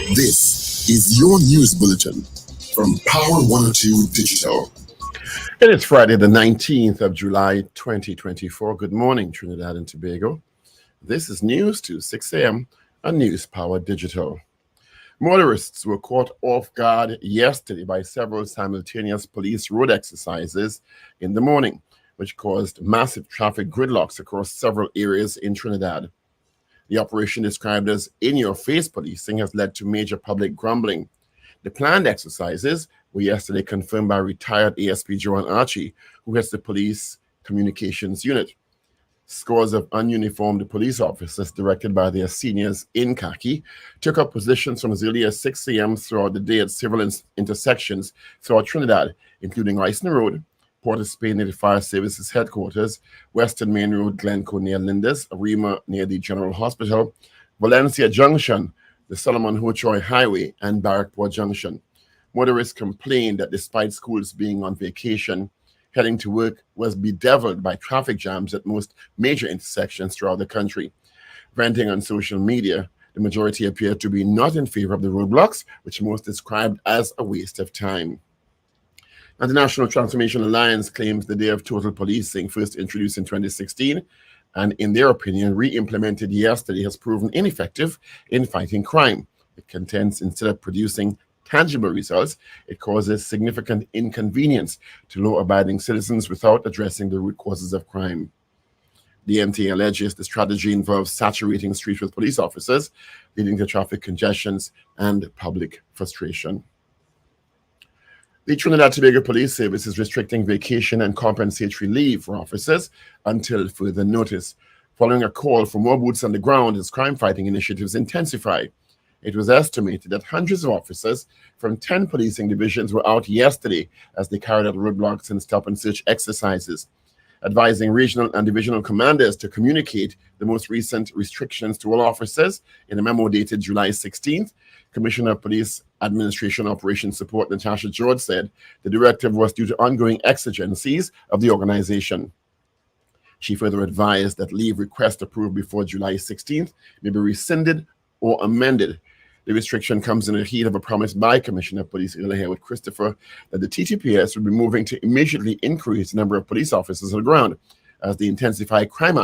This is your news bulletin from Power 102 Digital. It is Friday, the 19th of July, 2024. Good morning, Trinidad and Tobago. This is News to 6 a.m. on News Power Digital. Motorists were caught off guard yesterday by several simultaneous police road exercises in the morning, which caused massive traffic gridlocks across several areas in Trinidad. The operation, described as in-your-face policing, has led to major public grumbling. The planned exercises were yesterday confirmed by retired ASP Joan Archie, who heads the police communications unit. Scores of ununiformed police officers, directed by their seniors in khaki, took up positions from as early as 6 a.m. throughout the day at several intersections throughout Trinidad, including Ricin Road, Port of Spain near the Fire Services headquarters, Western Main Road, Glencoe near Lindes, Arima near the General Hospital, Valencia Junction, the Solomon Hochoy Highway, and Barrackport Junction. Motorists complained that despite schools being on vacation, heading to work was bedeviled by traffic jams at most major intersections throughout the country. Venting on social media, the majority appeared to be not in favor of the roadblocks, which most described as a waste of time. And the National Transformation Alliance claims the Day of Total Policing, first introduced in 2016, and in their opinion, re-implemented yesterday, has proven ineffective in fighting crime. It contends instead of producing tangible results, it causes significant inconvenience to law-abiding citizens without addressing the root causes of crime. The NTA alleges the strategy involves saturating streets with police officers, leading to traffic congestions and public frustration. The Trinidad and Tobago Police Service is restricting vacation and compensatory leave for officers until further notice, following a call for more boots on the ground as crime-fighting initiatives intensify. It was estimated that hundreds of officers from 10 policing divisions were out yesterday as they carried out roadblocks and stop-and-search exercises, advising regional and divisional commanders to communicate the most recent restrictions to all officers. In a memo dated July 16th, Commissioner of Police Administration Operations Support Natasha George said the directive was due to ongoing exigencies of the organization. She further advised that leave requests approved before July 16th may be rescinded or amended. The restriction comes in the heat of a promise by Commissioner of Police Earlier with Christopher that the TTPS will be moving to immediately increase the number of police officers on the ground as they intensify crime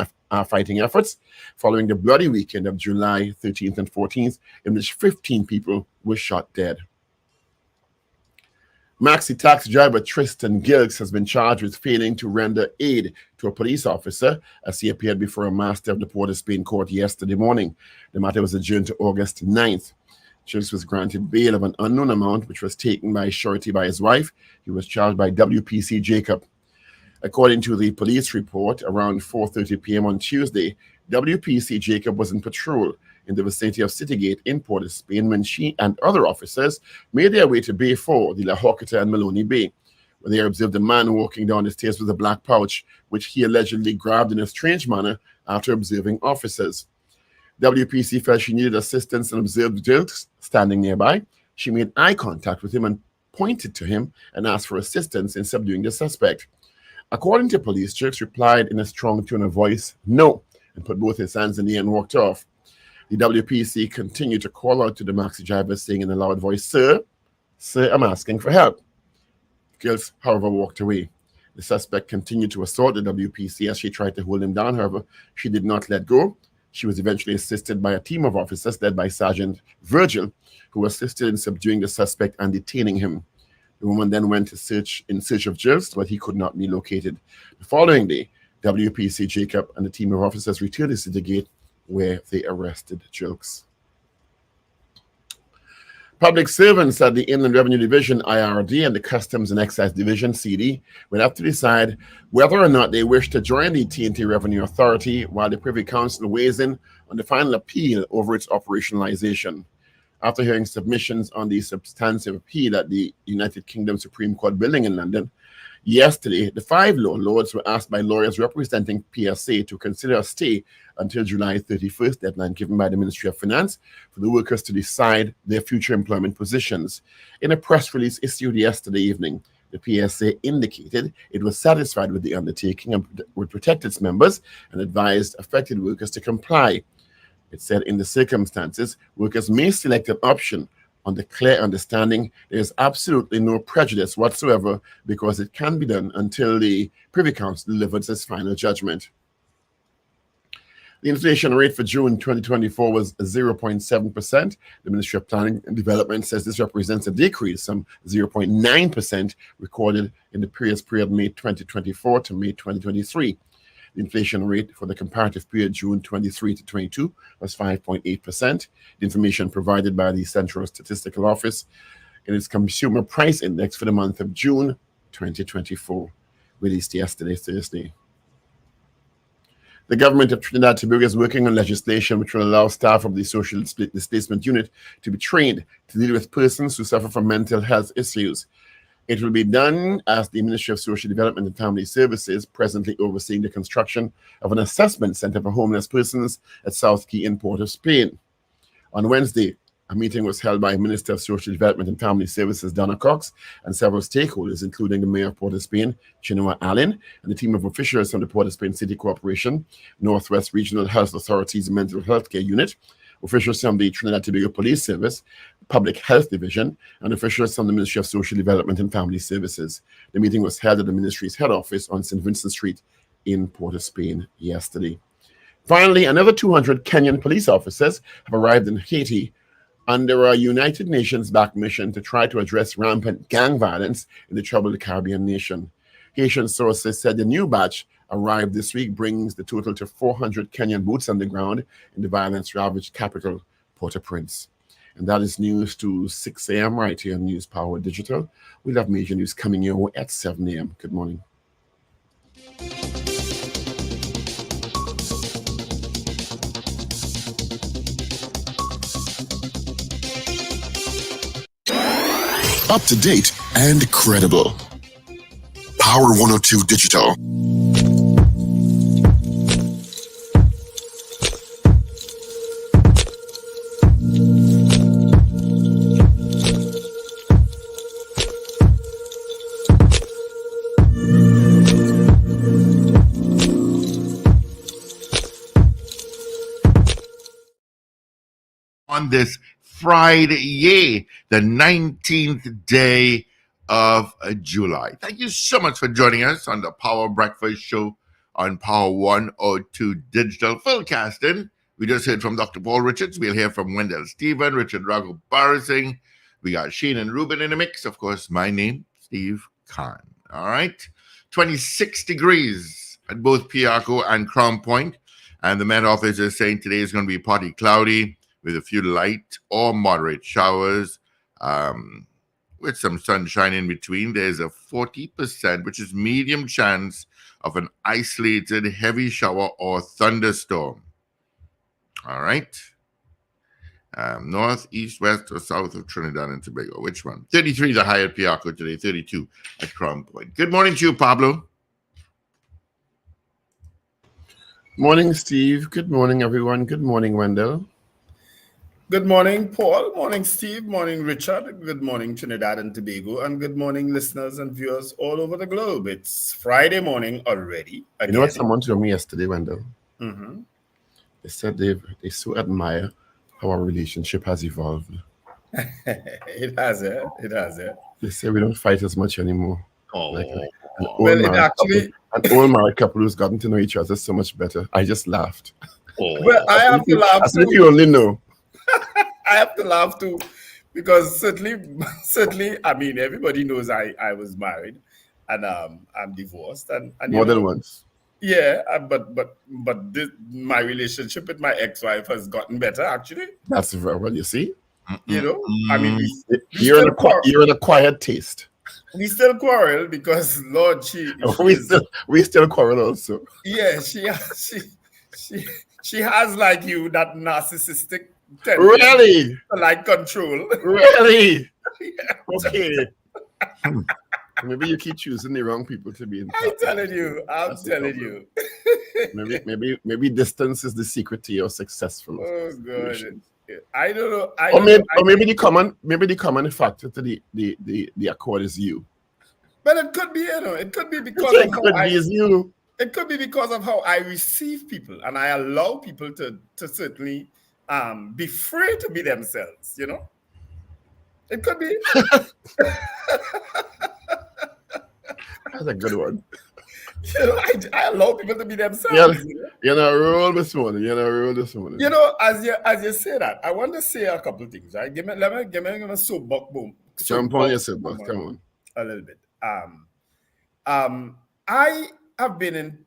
fighting efforts following the bloody weekend of July 13th and 14th, in which 15 people were shot dead. Maxi taxi driver Tristan Gilks has been charged with failing to render aid to a police officer as he appeared before a master of the Port of Spain court yesterday morning. The matter was adjourned to August 9th. Gilks was granted bail of an unknown amount, which was taken by surety by his wife. He was charged by WPC Jacob. According to the police report, around 4:30 p.m. on Tuesday, WPC Jacob was in patrol in the vicinity of Citygate in Port of Spain when she and other officers made their way to Bay 4, the La Horquita and Maloney Bay, where they observed a man walking down the stairs with a black pouch, which he allegedly grabbed in a strange manner after observing officers. WPC felt she needed assistance and observed Gilks standing nearby. She made eye contact with him and pointed to him and asked for assistance in subduing the suspect. According to police, Gilks replied in a strong tone of voice, "No," and put both his hands in the air and walked off. The WPC continued to call out to the maxi driver, saying in a loud voice, Sir, I'm asking for help." Gilks, however, walked away. The suspect continued to assault the WPC as she tried to hold him down. However, she did not let go. She was eventually assisted by a team of officers led by Sergeant Virgil, who assisted in subduing the suspect and detaining him. The woman then went in search of Gilks, but he could not be located. The following day, WPC Jacob and a team of officers returned to Citygate, where they arrested Gilks. Public servants at the Inland Revenue Division, IRD, and the Customs and Excise Division, CD, will have to decide whether or not they wish to join the T&T Revenue Authority while the Privy Council weighs in on the final appeal over its operationalization. After hearing submissions on the substantive appeal at the United Kingdom Supreme Court building in London, yesterday, the 5 lords were asked by lawyers representing PSA to consider a stay until July 31st, deadline given by the Ministry of Finance, for the workers to decide their future employment positions. In a press release issued yesterday evening, the PSA indicated it was satisfied with the undertaking and would protect its members and advised affected workers to comply. It said, in the circumstances, workers may select an option on the clear understanding there is absolutely no prejudice whatsoever because it can be done until the Privy Council delivers its final judgment. The inflation rate for June 2024 was 0.7%. The Ministry of Planning and Development says this represents a decrease from 0.9% recorded in the previous period, May 2024 to May 2023. The inflation rate for the comparative period, June 23 to 22, was 5.8%. The information provided by the Central Statistical Office in its Consumer Price Index for the month of June 2024, released yesterday, Thursday. The government of Trinidad and Tobago is working on legislation which will allow staff of the Social Displacement Unit to be trained to deal with persons who suffer from mental health issues. It will be done as the Ministry of Social Development and Family Services, presently overseeing the construction of an assessment center for homeless persons at South Key in Port of Spain. On Wednesday, a meeting was held by Minister of Social Development and Family Services, Donna Cox, and several stakeholders, including the Mayor of Port of Spain, Chinua Allen, and a team of officials from the Port of Spain City Corporation, Northwest Regional Health Authority's Mental Health Care Unit, officials from the Trinidad and Tobago Police Service, Public Health Division, and officials from the Ministry of Social Development and Family Services. The meeting was held at the ministry's head office on St. Vincent Street in Port of Spain yesterday. Finally, another 200 Kenyan police officers have arrived in Haiti under a United Nations-backed mission to try to address rampant gang violence in the troubled Caribbean nation. Haitian sources said the new batch arrived this week brings the total to 400 Kenyan boots on the ground in the violence-ravaged capital, Port-au-Prince. And that is news to 6 a.m. right here on News Power Digital. We'll have major news coming your way at 7 a.m. Good morning. Up to date and credible. Power 102 Digital. On this Friday, the 19th day of July. Thank you so much for joining us on the Power Breakfast Show on Power 102 Digital. Full casting. We just heard from Dr. Paul Richards. We'll hear from Wendell Stephen, Richard Ragoobarsingh. We got Shane and Ruben in the mix. Of course, my name, Steve Khan. All right. 26 degrees at both Piarco and Crown Point. And the Met Office is saying today is going to be partly cloudy with a few light or moderate showers, with some sunshine in between. There's a 40%, which is medium chance of an isolated heavy shower or thunderstorm. All right. North, east, west, or south of Trinidad and Tobago. Which one? 33 the high at Piarco today, 32 at Crown Point. Good morning to you, Pablo. Morning, Steve. Good morning, everyone. Good morning, Wendell. Good morning, Paul. Morning, Steve. Morning, Richard. Good morning, Trinidad and Tobago. And good morning, listeners and viewers all over the globe. It's Friday morning already. Again. You know what someone told me yesterday, Wendell? Mm-hmm. They said they so admire how our relationship has evolved. It has, eh? It has, eh? They say we don't fight as much anymore. Oh, like an well, old married couple who's gotten to know each other so much better. I just laughed. Oh. Well, I have to laugh too. You only know. I have to laugh too, because certainly, I mean, everybody knows I was married, and I'm divorced, and more than once. Yeah, but my relationship with my ex-wife has gotten better, actually. That's very well. You see, you know, I mean, you're an acquired taste. We still quarrel because Lord, we still quarrel also. Yeah, she has, like you, that narcissistic tendency really to like control. Really? Yeah. Okay. Maybe you keep choosing the wrong people to be in. I'm telling you. Maybe distance is the secret to your successful. Oh God. I don't know. Maybe the common factor to the accord is you. But it could be, it could be because it could be because of how I receive people, and I allow people to certainly be free to be themselves, you know? It could be. That's a good one. You know, I allow people to be themselves. Yeah, You know? you're not rule this morning. You're not rule this morning. You know, as you say that, I want to say a couple of things, right? Give me a soapbox boom. Jump on your soapbox. Come on. A little bit. I have been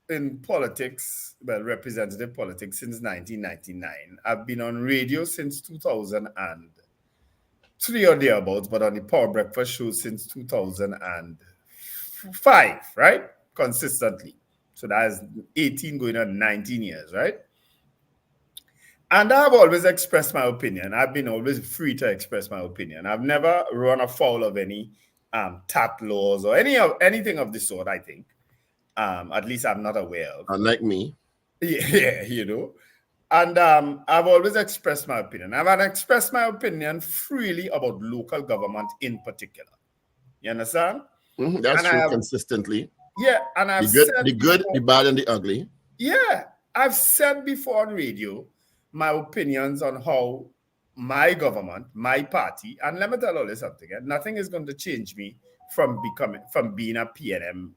in politics, well, representative politics since 1999. I've been on radio since 2003 or thereabouts, but on the Power Breakfast show since 2005, right? Consistently. So that's 18 going on 19 years, right? And I've always expressed my opinion. I've been always free to express my opinion. I've never run afoul of any TAT laws or anything of the sort, I think. At least I'm not aware of. Unlike me. Yeah, you know. And I've always expressed my opinion. I've expressed my opinion freely about local government in particular. You understand? Mm-hmm, that's true, consistently. Yeah, and I've said the good, before, the bad, and the ugly. Yeah, I've said before on radio my opinions on how my government, my party, and let me tell you something. Nothing is going to change me from being a PNM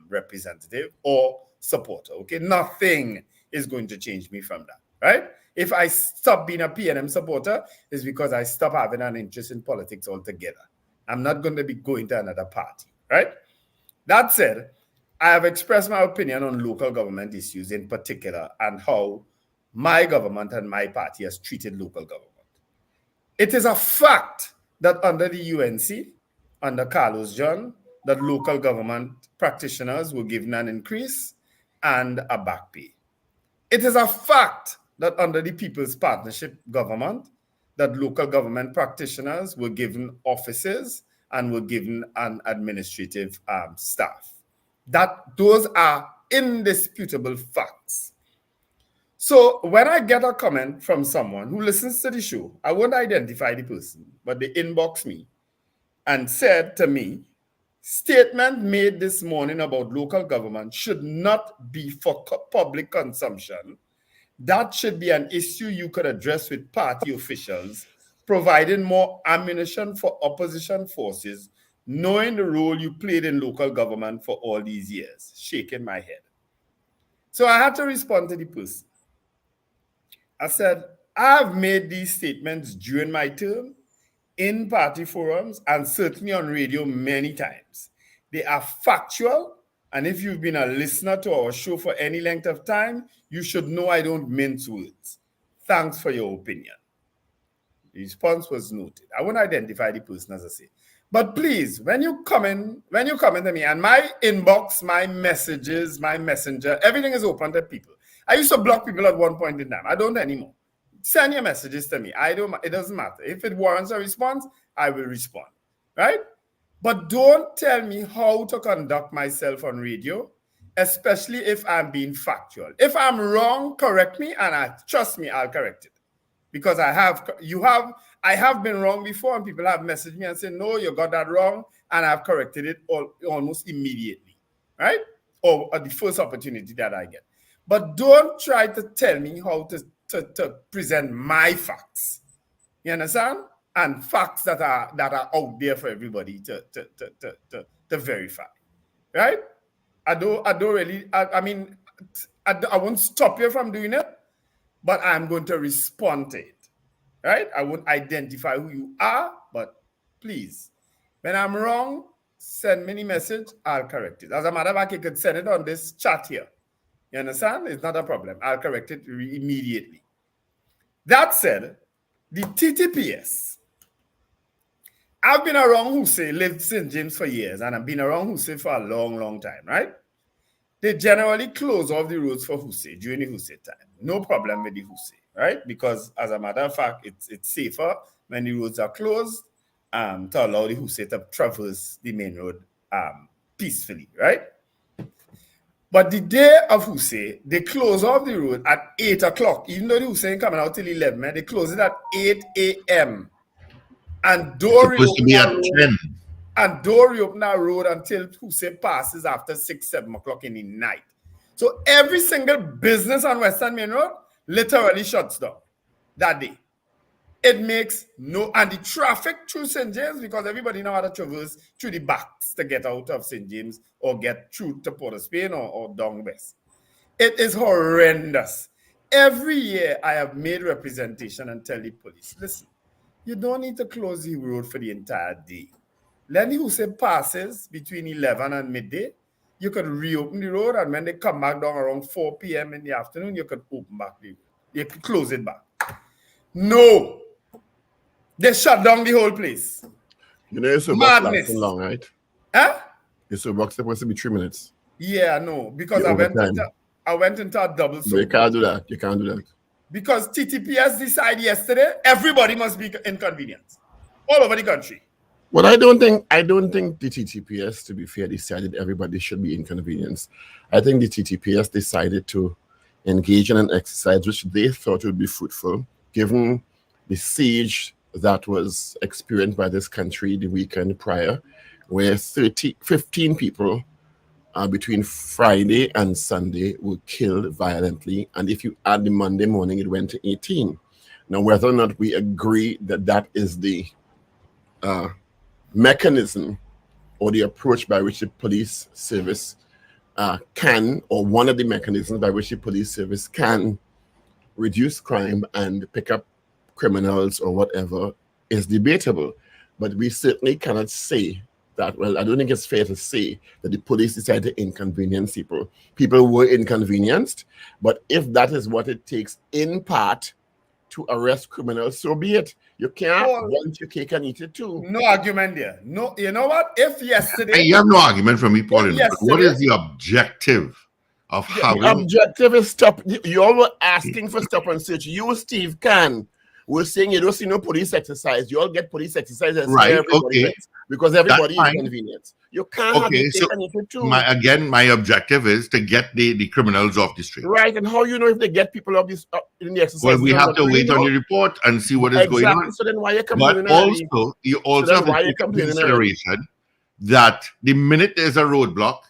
representative or supporter. Okay, nothing is going to change me from that. Right? If I stop being a PNM supporter, it's because I stop having an interest in politics altogether. I'm not going to be going to another party. Right? That said, I have expressed my opinion on local government issues in particular and how my government and my party has treated local government. It is a fact that under the UNC, under Carlos John, that local government practitioners were given an increase and a back pay. It is a fact that under the People's Partnership government, that local government practitioners were given offices and were given an administrative staff. Those are indisputable facts. So when I get a comment from someone who listens to the show, I won't identify the person, but they inbox me and said to me, statement made this morning about local government should not be for public consumption. That should be an issue you could address with party officials, providing more ammunition for opposition forces, knowing the role you played in local government for all these years, shaking my head. So I had to respond to the person. I said, I've made these statements during my term in party forums and certainly on radio many times. They are factual, and if you've been a listener to our show for any length of time, you should know I don't mince words. Thanks for your opinion. The response was noted. I won't identify the person, as I say. But please, when you come in to me, and my inbox, my messages, my messenger, everything is open to people. I used to block people at one point in time. I don't anymore. Send your messages to me. It doesn't matter. If it warrants a response, I will respond. Right? But don't tell me how to conduct myself on radio, especially if I'm being factual. If I'm wrong, correct me, and trust me, I'll correct it. Because I have been wrong before, and people have messaged me and said, no, you got that wrong, and I've corrected it almost immediately, right? Or at the first opportunity that I get. But don't try to tell me how to present my facts. You understand? And facts that are out there for everybody to verify, right? I won't stop you from doing it, but I'm going to respond to it, right? I won't identify who you are, but please, when I'm wrong, send me a message, I'll correct it. As a matter of fact, you could send it on this chat here. You understand? It's not a problem. I'll correct it immediately. That said, the TTPS. I've been around Hussein, lived St. James for years, and I've been around Hussein for a long, long time, right? They generally close off the roads for Hussein during the Hussein time. No problem with the Hussein, right? Because as a matter of fact, it's safer when the roads are closed to allow the Hussein to traverse the main road peacefully, right? But the day of Hussein, they close off the road at 8 o'clock. Even though the Hussein coming out till 11, they close it at 8 a.m. And don't reopen that road until Hussein passes after 6, 7 o'clock in the night. So every single business on Western Main Road literally shuts down. that day. It makes no, and the traffic through St. James, because everybody now had to traverse through the backs to get out of St. James or get through to Port of Spain or down west. It is horrendous. Every year I have made representation and tell the police, listen, you don't need to close the road for the entire day. Lenny who say passes between 11 and midday, you could reopen the road, and when they come back down around 4 p.m. in the afternoon, you could open back the road. You could close it back. No. They shut down the whole place. You know, it's Madness. long, right? Huh? It's supposed to be 3 minutes. Yeah, no, because Yeah, I went into a double. But you can't do that. You can't do that. Because TTPS decided yesterday everybody must be inconvenienced all over the country. Well, I don't think the TTPS, to be fair, decided everybody should be inconvenienced. I think the TTPS decided to engage in an exercise which they thought would be fruitful, given the siege that was experienced by this country the weekend prior, where 15 people between Friday and Sunday were killed violently. And if you add the Monday morning, it went to 18. Now, whether or not we agree that that is the mechanism or the approach by which the police service can, or one of the mechanisms by which the police service can reduce crime and pick up criminals or whatever, is debatable. But we certainly cannot say that, well, I don't think it's fair to say that the police decided to inconvenience people. People were inconvenienced, but if that is what it takes in part to arrest criminals, so be it. You can't want your cake and eat it too. No argument there. No, you know what? If yesterday... You have no argument from me, Paul. What is the objective of having... The objective is stop. You all were asking for stop and search. You, Steve, we're saying you don't see no police exercise. You all get police exercises, right? Everybody gets, because everybody is inconvenienced. You can't have your cake and eat it too. My objective is to get the criminals off the street. Right, and how you know if they get people off in the exercise? Well, we have to wait on the report and see what is going on. So then why you complaining? But you also have to take into consideration that the minute there's a roadblock,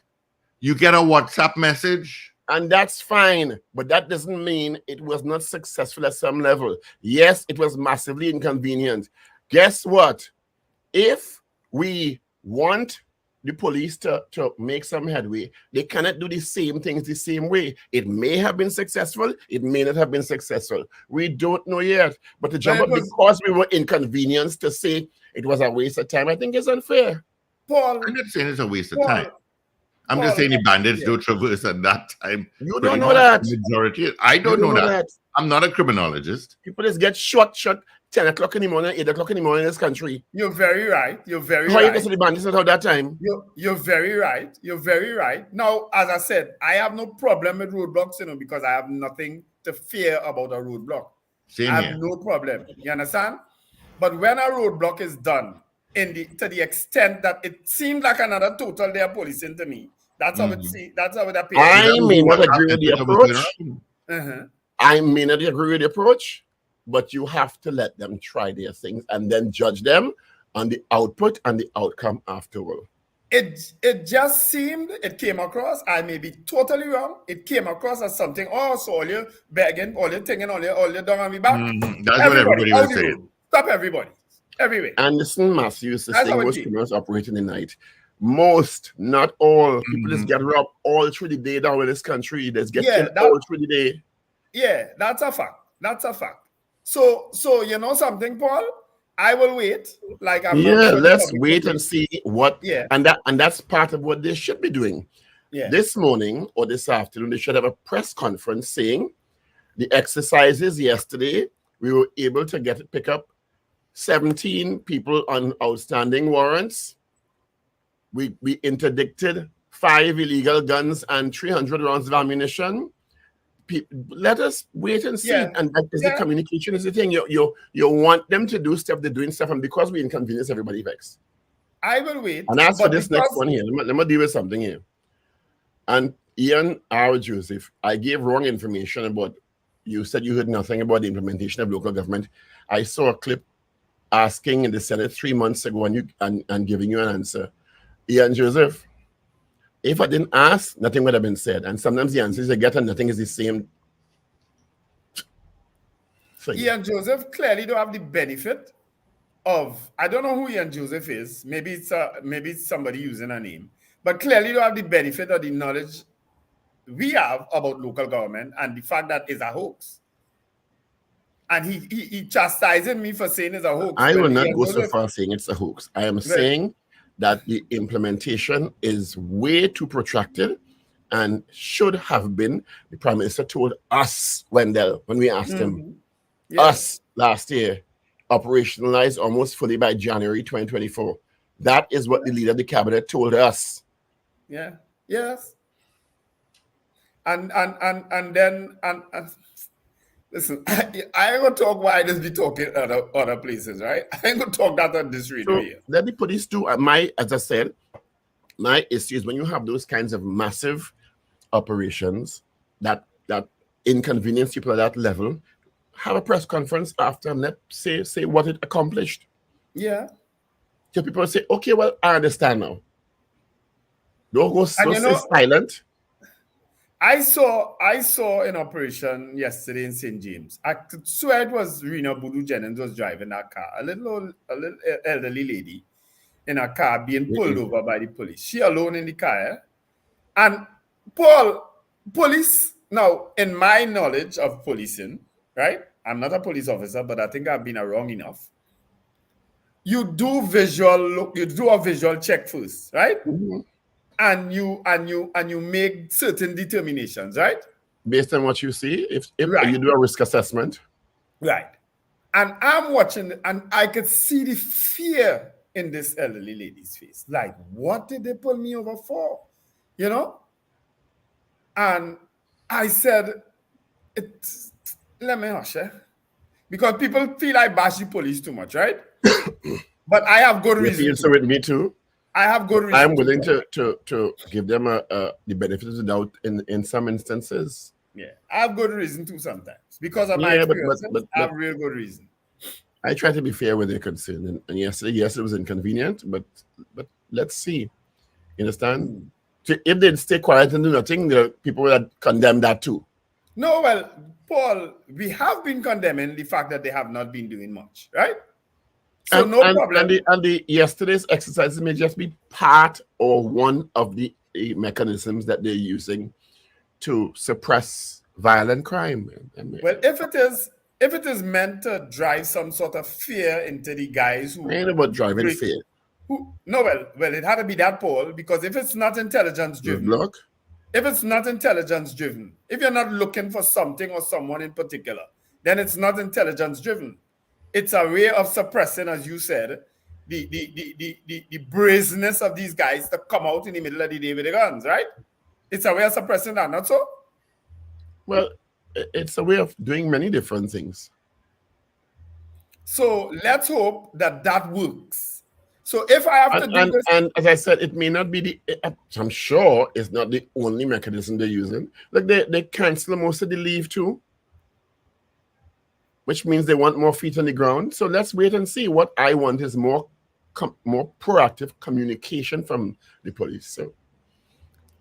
you get a WhatsApp message. And that's fine, but that doesn't mean it was not successful at some level. Yes, it was massively inconvenient. Guess what? If we want the police to make some headway, they cannot do the same things the same way. It may have been successful, it may not have been successful. We don't know yet. But to jump up because we were inconvenienced to say it was a waste of time, I think it's unfair. Paul, I'm not saying it's a waste of time. I'm just saying the bandits don't traverse at that time. You don't know that. Majority. I don't know that. I'm not a criminologist. People just get shot 10 o'clock in the morning, 8 o'clock in the morning in this country. You're very right. You're very right. How you get to the bandits at that time? You're very right. You're very right. Now, as I said, I have no problem with roadblocks, because I have nothing to fear about a roadblock. I have no problem. You understand? But when a roadblock is done to the extent that it seemed like another total day of policing to me, that's how it That's how it appears. I may not agree with the approach. I may not agree with the approach, but you have to let them try their things and then judge them on the output and the outcome afterward. It just seemed, it came across, I may be totally wrong, it came across as something, so all you begging, all you thinking, all you down on me back. That's what everybody was saying. Stop everybody. Everywhere. Anderson Matthews, the thing most criminals operate in the night. Most, not all, people just get robbed all through the day down in this country. They just get killed all through the day. Yeah, that's a fact. That's a fact. So you know something, Paul? I will wait. Let's wait and see what. Yeah, and that's part of what they should be doing. Yeah. This morning or this afternoon, they should have a press conference saying the exercises yesterday, we were able to pick up 17 people on outstanding warrants. We interdicted 5 illegal guns and 300 rounds of ammunition. Let us wait and see. Yeah. And that is the communication is the thing. You want them to do stuff, they're doing stuff, and because we inconvenience everybody vex. I will wait. And as for this next one here, let me deal with something here. And Ian R. Joseph, I gave wrong information about, you said you heard nothing about the implementation of local government. I saw a clip asking in the Senate 3 months ago and giving you an answer. Ian Joseph, if I didn't ask, nothing would have been said. And sometimes the answers I get and nothing is the same. thing. Ian Joseph clearly don't have the benefit of, I don't know who Ian Joseph is. Maybe it's somebody using a name, but clearly don't have the benefit of the knowledge we have about local government and the fact that it's a hoax. And he chastising me for saying it's a hoax. I will When not Ian go so Joseph- far saying it's a hoax. I am saying that the implementation is way too protracted and should have been. The Prime Minister told us, Wendell, when we asked him, us last year, operationalized almost fully by January 2024. That is what the leader of the cabinet told us. Yeah. Yes. And then listen, I ain't gonna talk why I just be talking other places, right? I ain't gonna talk that on this radio So here. let the police do as I said, my issue is when you have those kinds of massive operations that inconvenience people at that level, have a press conference after and let's say what it accomplished. Yeah. So people say, okay, well, I understand now. Don't go so silent. I saw an operation yesterday in St. James. I could swear it was Rena Boodoo Jennings was driving that car. A little elderly lady in a car being pulled over by the police. She alone in the car. And police, now, in my knowledge of policing, right? I'm not a police officer, but I think I've been around enough. You do a visual check first, right? Mm-hmm. And you make certain determinations, right? Based on what you see, if Right. you do a risk assessment. Right. And I'm watching, and I could see the fear in this elderly lady's face. Like, what did they pull me over for? You know? And I said, let me hush, because people feel I bash the police too much, right? But I have good reason. You feel so with me too. I have good reason. I'm willing to give them the benefit of the doubt in some instances. Yeah, I have good reason to sometimes because of my experience. I have real good reason. I try to be fair where they're concerned, and yesterday, yes, it was inconvenient, but let's see. You understand? So if they'd stay quiet and do nothing, the people will condemn that too. No, well, Paul, we have been condemning the fact that they have not been doing much, right? So no problem. And the yesterday's exercises may just be part or one of the mechanisms that they're using to suppress violent crime. Well, if it is meant to drive some sort of fear into the guys who ain't about driving fear. Well, it had to be that, Paul, because if it's not intelligence driven, if you're not looking for something or someone in particular, then it's not intelligence driven. It's a way of suppressing, as you said, the brazenness of these guys to come out in the middle of the day with the guns, right? It's a way of suppressing that, not so? Well, it's a way of doing many different things. So let's hope that works. So if I have to do this... And as I said, it may not be I'm sure it's not the only mechanism they're using. Like they cancel most of the leave too, which means they want more feet on the ground. So let's wait and see. What I want is more proactive communication from the police. So,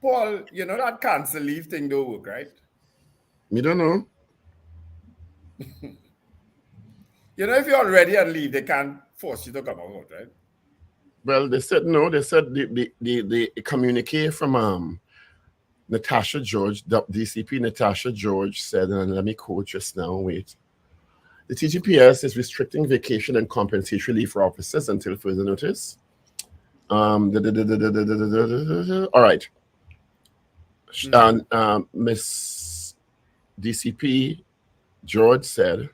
Paul, you know that cancel leave thing don't work, right? Me don't know. You know, if you're already on leave, they can't force you to come out, right? Well, they said no. They said the communique from Natasha George, DCP Natasha George said, and let me quote just now. Wait. The TGPS is restricting vacation and compensatory leave for officers until further notice. All right. Miss DCP George said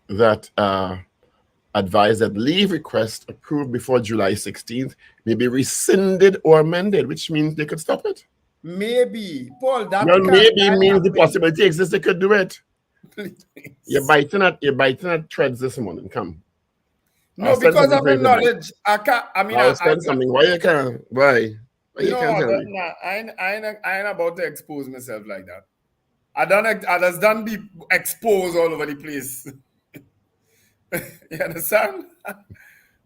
that advised that leave requests approved before July 16th may be rescinded or amended, which means they could stop it. Maybe. Paul, that maybe means the possibility exists they could do it. Please. You're biting at threads this morning. Come. No, because of the knowledge. I'll spend something. Why you can't? Why you can't tell me? I ain't about to expose myself like that. I just done be exposed all over the place. You understand?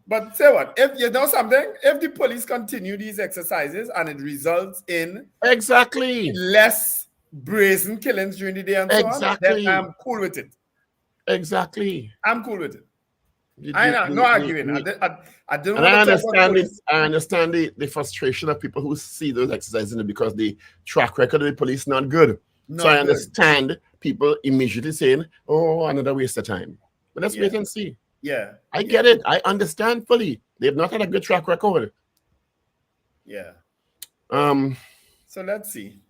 But say what? If you know something, if the police continue these exercises and it results in exactly less brazen killings during the day and so on, then I'm cool with it. Exactly. I'm cool with it. You- I you- know, you- no you- arguing. you- I didn't And I want to talk about understand it. police. I understand the frustration of people who see those exercises because the track record of the police not good. So I Not good. understand people immediately saying, "Oh, another waste of time." But let's wait Yeah. and see. Yeah. I get it. I understand fully. They've not had a good track record. Yeah. Um, So let's see.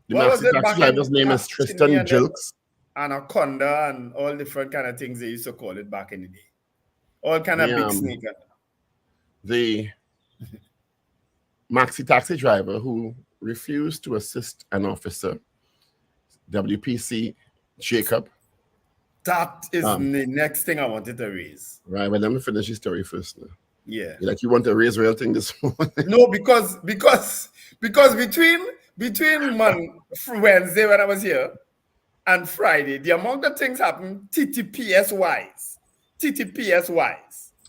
the What was maxi it taxi back driver's in name is Tristan and then Jilks. Anaconda and all different kind of things they used to call it back in the day. All kind of The, big sneaker. The maxi taxi driver who refused to assist an officer, WPC Jacob. That is the next thing I wanted to raise. Right, well, let me finish the story first. Now. Yeah. Like you want to raise real thing this morning? No, because between Wednesday when I was here and Friday, the amount of things happened TTPS wise.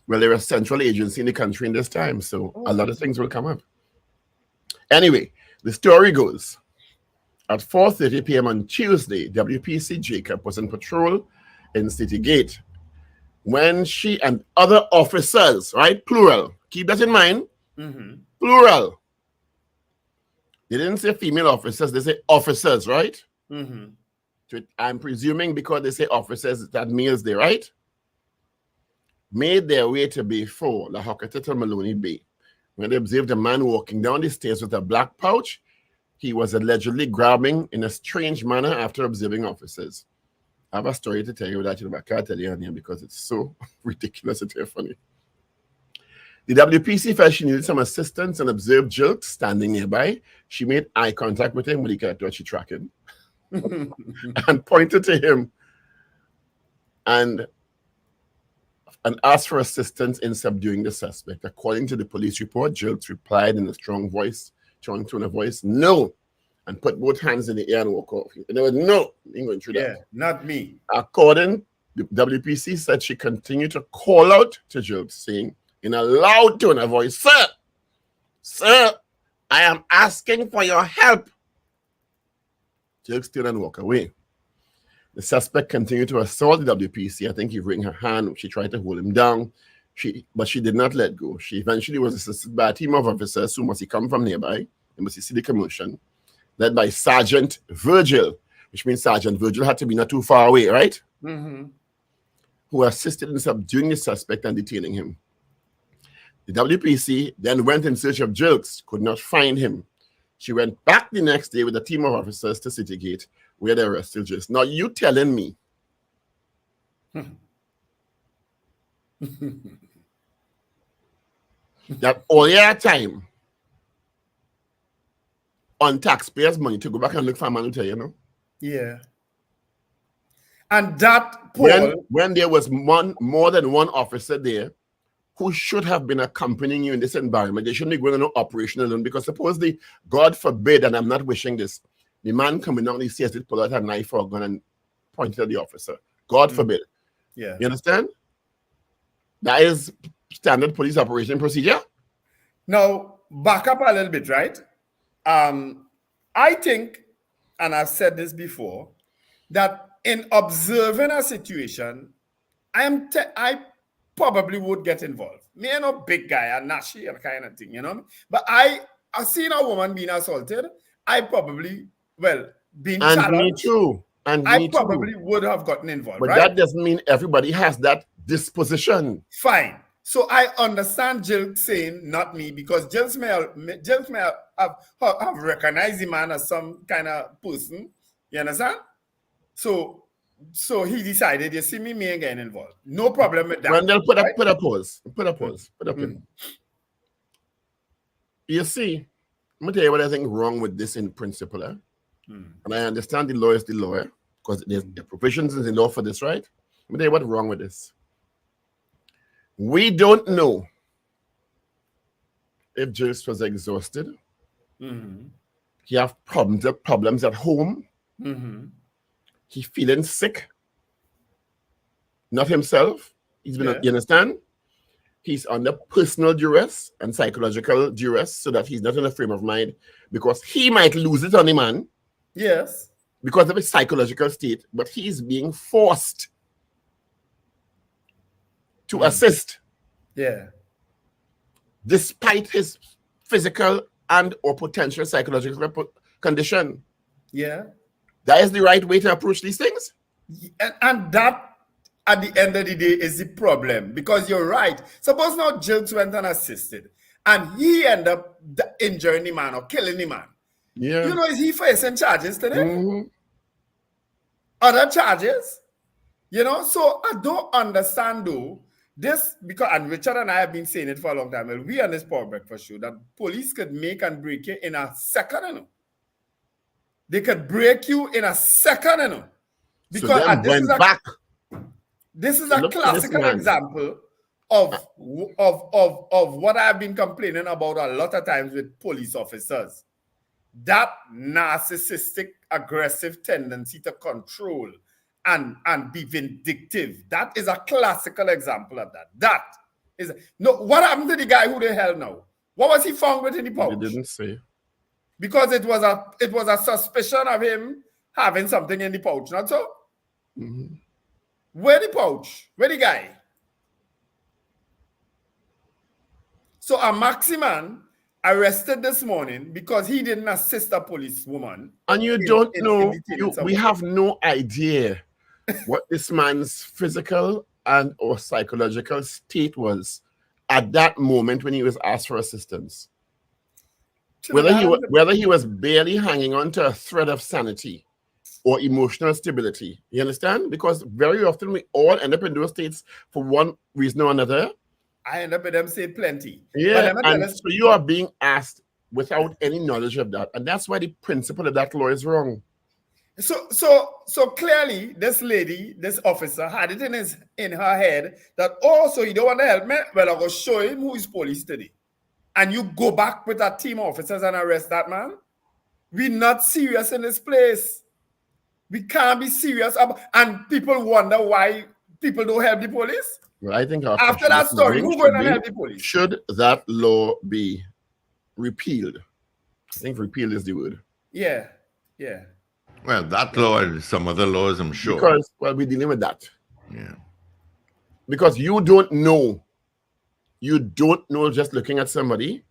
Well, they're a central agency in the country in this time, so a lot of things will come up. Anyway, the story goes, at 4:30 p.m. on Tuesday, WPC Jacob was on patrol in City Gate when she and other officers, right, plural, keep that in mind, plural. They didn't say female officers, they say officers, right? So I'm presuming because they say officers, that males there, right? Made their way to Bay 4, La Hocatita Maloney Bay. When they observed a man walking down the stairs with a black pouch, he was allegedly grabbing in a strange manner after observing officers. I have a story to tell you that, but I can't tell you on here because it's so ridiculous and funny. The WPC felt she needed some assistance and observed Jilks standing nearby. She made eye contact with him when he got to she tracked him and pointed to him and asked for assistance in subduing the suspect. According to the police report, Jilks replied in a strong tone of voice, no, and put both hands in the air and walk off. In other words, no, ain't going through that. Yeah, not me. According, the WPC said she continued to call out to Jilks, saying in a loud tone of voice, sir, I am asking for your help. Jilks turned and walked away. The suspect continued to assault the WPC. I think he wrung her hand. She tried to hold him down, but she did not let go. She eventually was assisted by a team of officers who must come from nearby. They must see the commotion, led by Sergeant Virgil, which means Sergeant Virgil had to be not too far away, right? Who assisted in subduing the suspect and detaining him. The WPC then went in search of Jilks, could not find him. She went back the next day with a team of officers to City Gate, where they arrested Jilks. Now, you telling me that all your time on taxpayers' money to go back and look for a man who tell you, no? Yeah. And that Paul, when there was more than one officer there who should have been accompanying you in this environment, they shouldn't be going on no operation alone, because supposedly, God forbid, and I'm not wishing this, the man coming down, he says, pull out a knife or a gun and point it at the officer. God forbid. Yeah. You understand? That is standard police operation procedure. Now, back up a little bit, right? I think, and I've said this before, that in observing a situation, I probably would get involved. Me, I'm no big guy, a nashy kind of thing, you know? But I seen a woman being assaulted, I probably, being challenged. Me too. And I me probably too. would have gotten involved, But right? that doesn't mean everybody has that disposition. Fine. So I understand Jill saying not me, because Jill may have recognized the man as some kind of person. You understand? So he decided, you see me ain't getting involved. No problem with that. Wendell, put right? a pause. Put a pin. You see, I'm going to tell you what I think wrong with this in principle. And I understand the law is the lawyer, because there's the provisions in the law for this, right? Let me tell you what's wrong with this. We don't know if Jules was exhausted. He have problems at home. He feeling sick. Not himself. He's been, you understand? He's under personal duress and psychological duress, so that he's not in a frame of mind, because he might lose it on the man. Yes. because of his psychological state, but he's being forced to assist. Yeah. Despite his physical and or potential psychological condition. Yeah. That is the right way to approach these things. And that, at the end of the day, is the problem. Because you're right. Suppose now Jilks went and assisted, and he ended up injuring the man or killing the man. Yeah. You know, is he facing charges today? Other charges? You know, so I don't understand, though, this, because, and Richard and I have been saying it for a long time, well, we on this Power Breakfast show, that police could make and break you in a second, you know. They could break you in a second, you know. Because this is a classical example of what I've been complaining about a lot of times with police officers. That narcissistic, aggressive tendency to control and be vindictive. That is a classical example of that. That is what happened to the guy who the hell now? What was he found with in the pouch? They didn't say. Because it was a suspicion of him having something in the pouch, not so? Where the pouch? Where the guy? So a Maximan arrested this morning because he didn't assist a policewoman. And you don't know, we have no idea what this man's physical and or psychological state was at that moment when he was asked for assistance. Whether he was barely hanging on to a thread of sanity or emotional stability. You understand? Because very often we all end up in those states for one reason or another. I end up with them say plenty. Yeah, and so you are being asked without any knowledge of that. And that's why the principle of that law is wrong. So clearly this lady, this officer, had it in her head that also you don't want to help me. Well, I'll go show him who is police today. And you go back with a team of officers and arrest that man. We're not serious in this place. We can't be serious and people wonder why people don't help the police. Well, I think after that story, who's going to help the police? Should that law be repealed? I think repeal is the word. Yeah. Well, that law and some other laws, I'm sure. Because, well, we're dealing with that. Yeah. Because you don't know just looking at somebody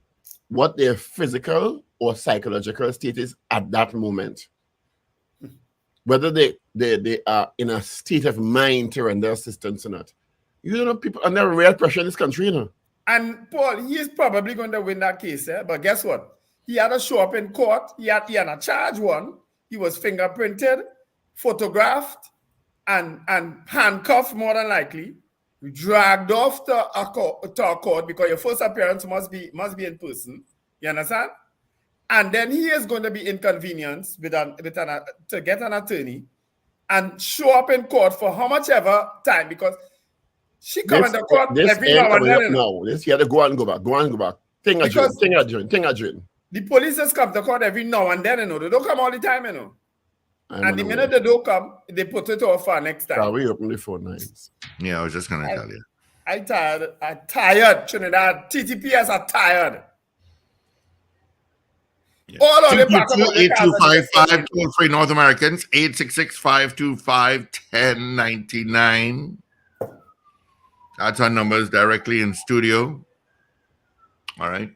what their physical or psychological state is at that moment. Whether they are in a state of mind to render assistance or not. You don't know, people under real pressure in this country, you know. And Paul, he is probably going to win that case, but guess what? He had to show up in court. He had a charge one. He was fingerprinted, photographed, and handcuffed more than likely. Dragged off to a court because your first appearance must be in person. You understand? And then he is going to be inconvenienced to get an attorney and show up in court for how much ever time, because she come in the court every now and then. No, this you have to go back. Thing adjourn. The police just come to court every now and then, you know. They don't come all the time, you know. And the minute they don't come, they put it off for next time. We open the phone lines. Yeah, I was just going to tell you. I'm tired, Trinidad. TTPS are tired. Yeah. All of 8255 toll free North Americans, 866-525-1099. That's our numbers directly in studio. All right.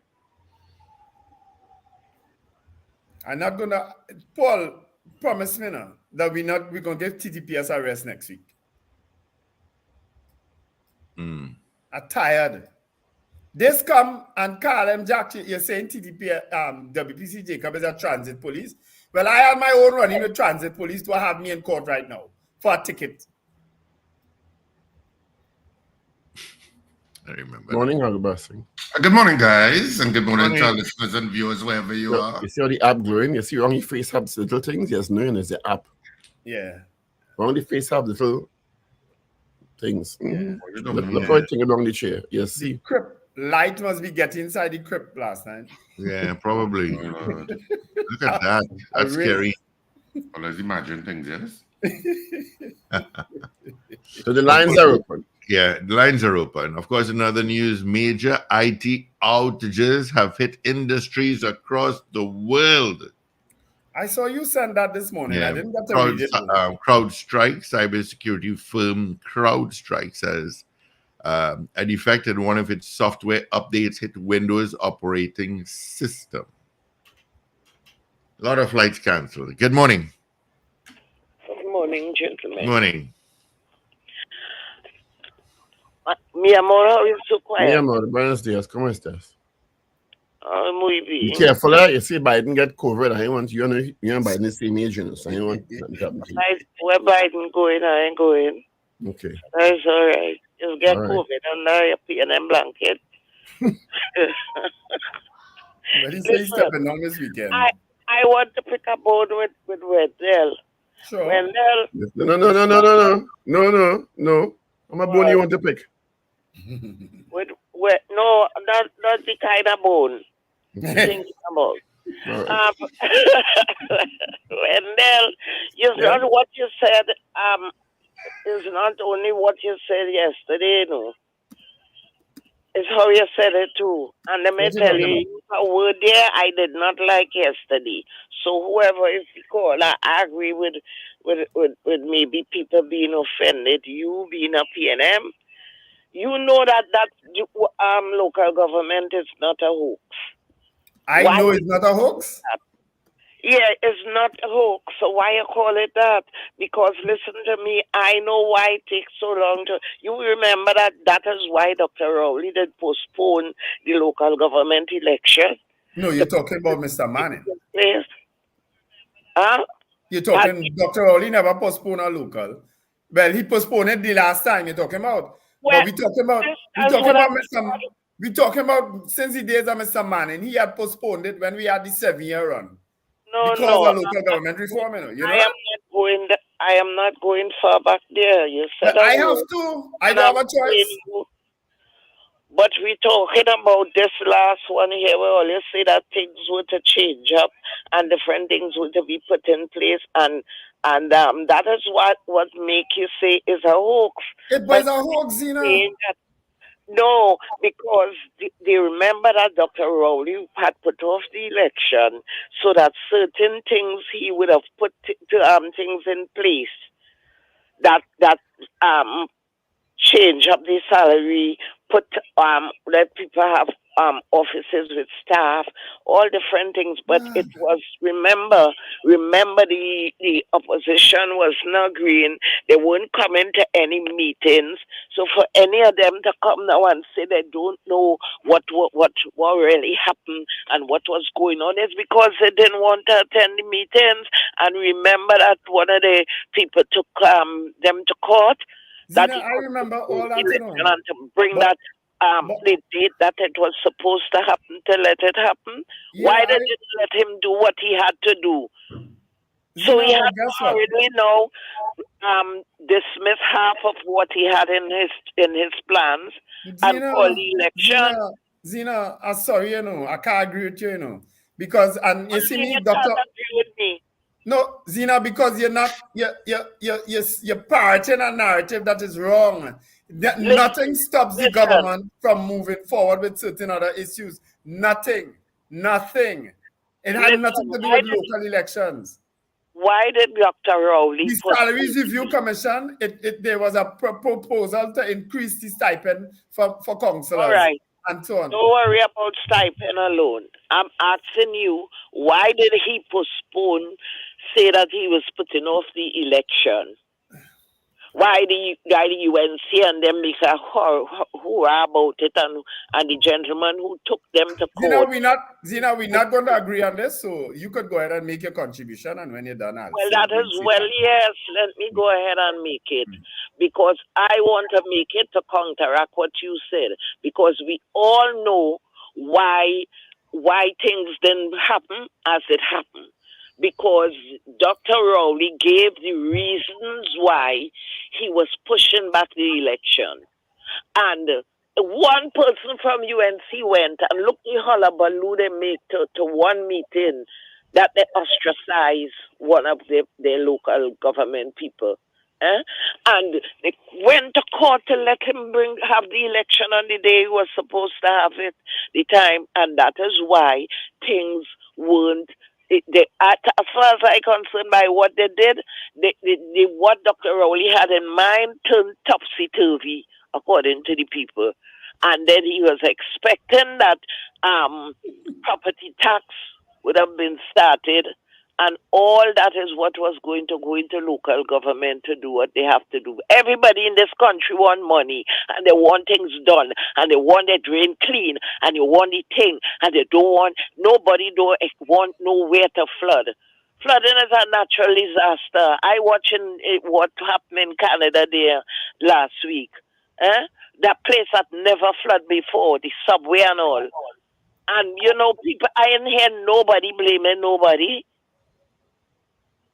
I'm not gonna, Paul, promise me now that we're gonna give TTPS a rest next week. I'm tired. This come and call them Jack. You're saying TTP, WPC Jacob is a transit police. Well, I have my own running with transit police to have me in court right now for a ticket. I remember. Morning, Ragoobarsingh. Good morning, guys, and good morning to our listeners and viewers wherever you are. You see how the app glowing? You see how the face has little things? Yes, no, it's the app. Yeah. How the face have little things. Yeah. Look how it thing along the chair. You see. The crypt light must be getting inside the crypt last night. Yeah, probably. Look at that. That's scary. Well, let's imagine things, yes? So the lines are open. Yeah, the lines are open. Of course, in other news, major IT outages have hit industries across the world. I saw you send that this morning. I didn't get to read it. CrowdStrike, cybersecurity firm CrowdStrike says a defect in one of its software updates hit Windows operating system. A lot of flights canceled. Good morning. Good morning, gentlemen. Morning. Mi amor, how is so quiet? Mi amor, buenos días, ¿cómo estás? Muy Be bien. careful, you see Biden get COVID. I want you and Biden the same age, so I want nothing to happen to you. Where Biden going, I ain't going. Okay. That's all right. Just get All right. COVID under your PNM blanket. But he said he's stepping on this weekend. I want to pick a bone with Wendell. Sure. Wendell. No. I'm a bone you want to pick. No, not the kind of bone. Thinking about. Right. Wendell, not what you said. Is not only what you said yesterday, no. It's how you said it too. And let me tell you, a word there I did not like yesterday. So whoever is called, I agree with maybe people being offended. You being a PNM, you know that local government is not a hoax. I know it's not a hoax. Yeah, it's not a hoax. So why you call it that? Because listen to me, I know why it takes so long to. You remember that is why Dr. Rowley did postpone the local government election. No, you're talking about Mr. Manning. Huh? You're talking Dr. Rowley never postponed a local. Well, he postponed it the last time you're talking about. Well, but we're talking about since the days of Mr. Manning, he had postponed it when we had the 7-year run. Because of local government reform, you know. I am not going far back there. You said but I have to. I don't have a choice. But we're talking about this last one here where all you say that things were to change up and different things were to be put in place and that is what make you say is a hoax. It was a hoax, Zina. No, because they remember that Dr. Rowley had put off the election so that certain things he would have put things in place that change up the salary, let people have offices with staff, all different things. But it was remember the opposition was not agreeing. They weren't coming to any meetings. So for any of them to come now and say they don't know what really happened and what was going on is because they didn't want to attend the meetings. And remember that one of the people took them to court. Zina, I remember all that, you know. And to bring the date that it was supposed to happen to let it happen. Yeah, why did it let him do what he had to do? Zina, So he had to already now dismiss half of what he had in his plans and call the election. Zina, I'm sorry, you know, I can't agree with you, you know, because you see me, Doctor. Agree with me. No, Zina, because you're parroting a narrative that is wrong. Nothing stops the government from moving forward with certain other issues. Nothing. It had nothing to do with local elections. Why did Dr. Rowley? The Salaries Review Commission, there was a proposal to increase the stipend for councillors. All right. And so on. Don't worry about stipend alone. I'm asking you, why did he postpone, say that he was putting off the election? Why the UNC and them make a hurrah about it and the gentleman who took them to court? Zina, we're not going to agree on this, so you could go ahead and make your contribution, and when you're done, yes, let me go ahead and make it, because I want to make it to counteract what you said, because we all know why things didn't happen as it happened. Because Dr. Rowley gave the reasons why he was pushing back the election. And one person from UNC went and looked the hullabaloo they made to one meeting that they ostracized one of their local government people. And they went to court to let him have the election on the day he was supposed to have it, the time. And that is why things weren't As far as I'm concerned by what they did, what Dr. Rowley had in mind turned topsy-turvy, according to the people. And then he was expecting that property tax would have been started, and all that is what was going to go into local government to do what they have to do. Everybody in this country want money, and they want things done, and they want their drain clean, and they want the thing, and they don't want, nobody don't want nowhere to flood. Flooding is a natural disaster. I watching what happened in Canada there last week. That place had never flooded before, the subway and all. And, people, I ain't hear nobody blaming nobody.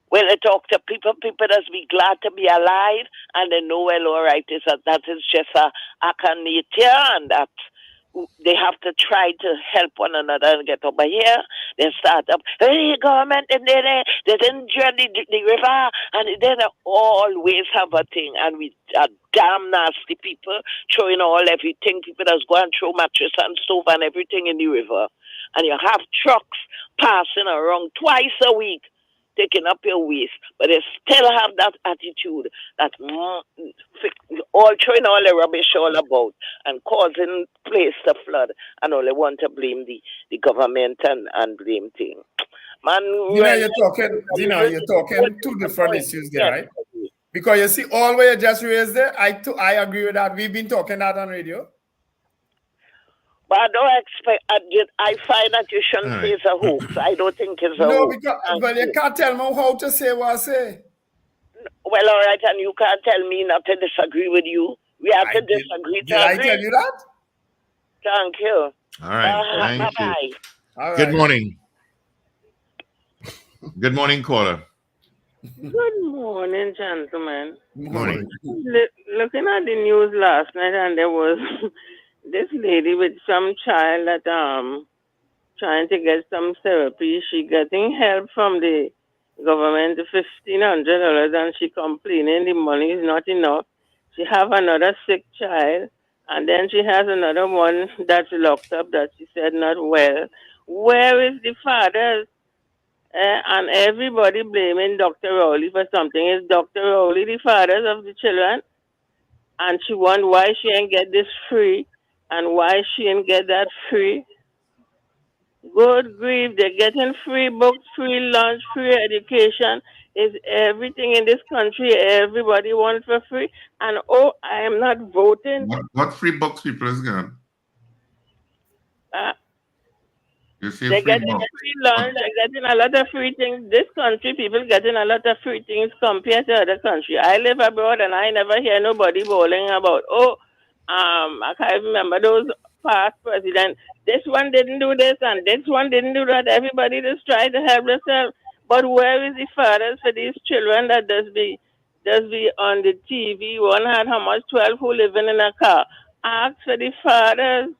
When I talk to people just be glad to be alive, and they know, well, all right, that is just a nature, and that they have to try to help one another and get over here. They start up, hey, government, and they didn't join the river, and they always have a thing, and we are damn nasty people, throwing everything. People that's go and throw mattress and stove and everything in the river. And you have trucks passing around twice a week, taking up your waste, but they still have that attitude that all throwing all the rubbish all about and causing place to flood, and all they want to blame the government and blame things. Man, you're talking two different issues there, right? Because you see, all what you just raised there, I agree with that. We've been talking that on radio. But I don't expect. I find that you shouldn't say it's a hoax. I don't think it's a hoax. But you can't tell me how to say what I say. Well, all right, and you can't tell me not to disagree with you. We have to disagree. Did I tell you that? Thank you. All right. Thank bye-bye. you. Good morning. Good morning, caller. Good morning, gentlemen. Good morning. Looking at the news last night, and there was this lady with some child that trying to get some therapy. She getting help from the government, $1,500, and she complaining the money is not enough. She have another sick child, and then she has another one that's locked up that she said not well. Where is the fathers? And everybody blaming Dr. Rowley for something. Is Dr. Rowley the fathers of the children? And she wonder why she ain't get this free and why she ain't get that free. Good grief, they're getting free books, free lunch, free education. Is everything in this country everybody wants for free? And I am not voting. What free books people is getting? They're getting free lunch, they're getting a lot of free things. This country, people getting a lot of free things compared to other countries. I live abroad and I never hear nobody bawling about, I can't remember those past presidents. This one didn't do this and this one didn't do that. Everybody just try to help themselves. But where is the fathers for these children that does be on the TV? One had how much? 12 who living in a car. Ask for the fathers.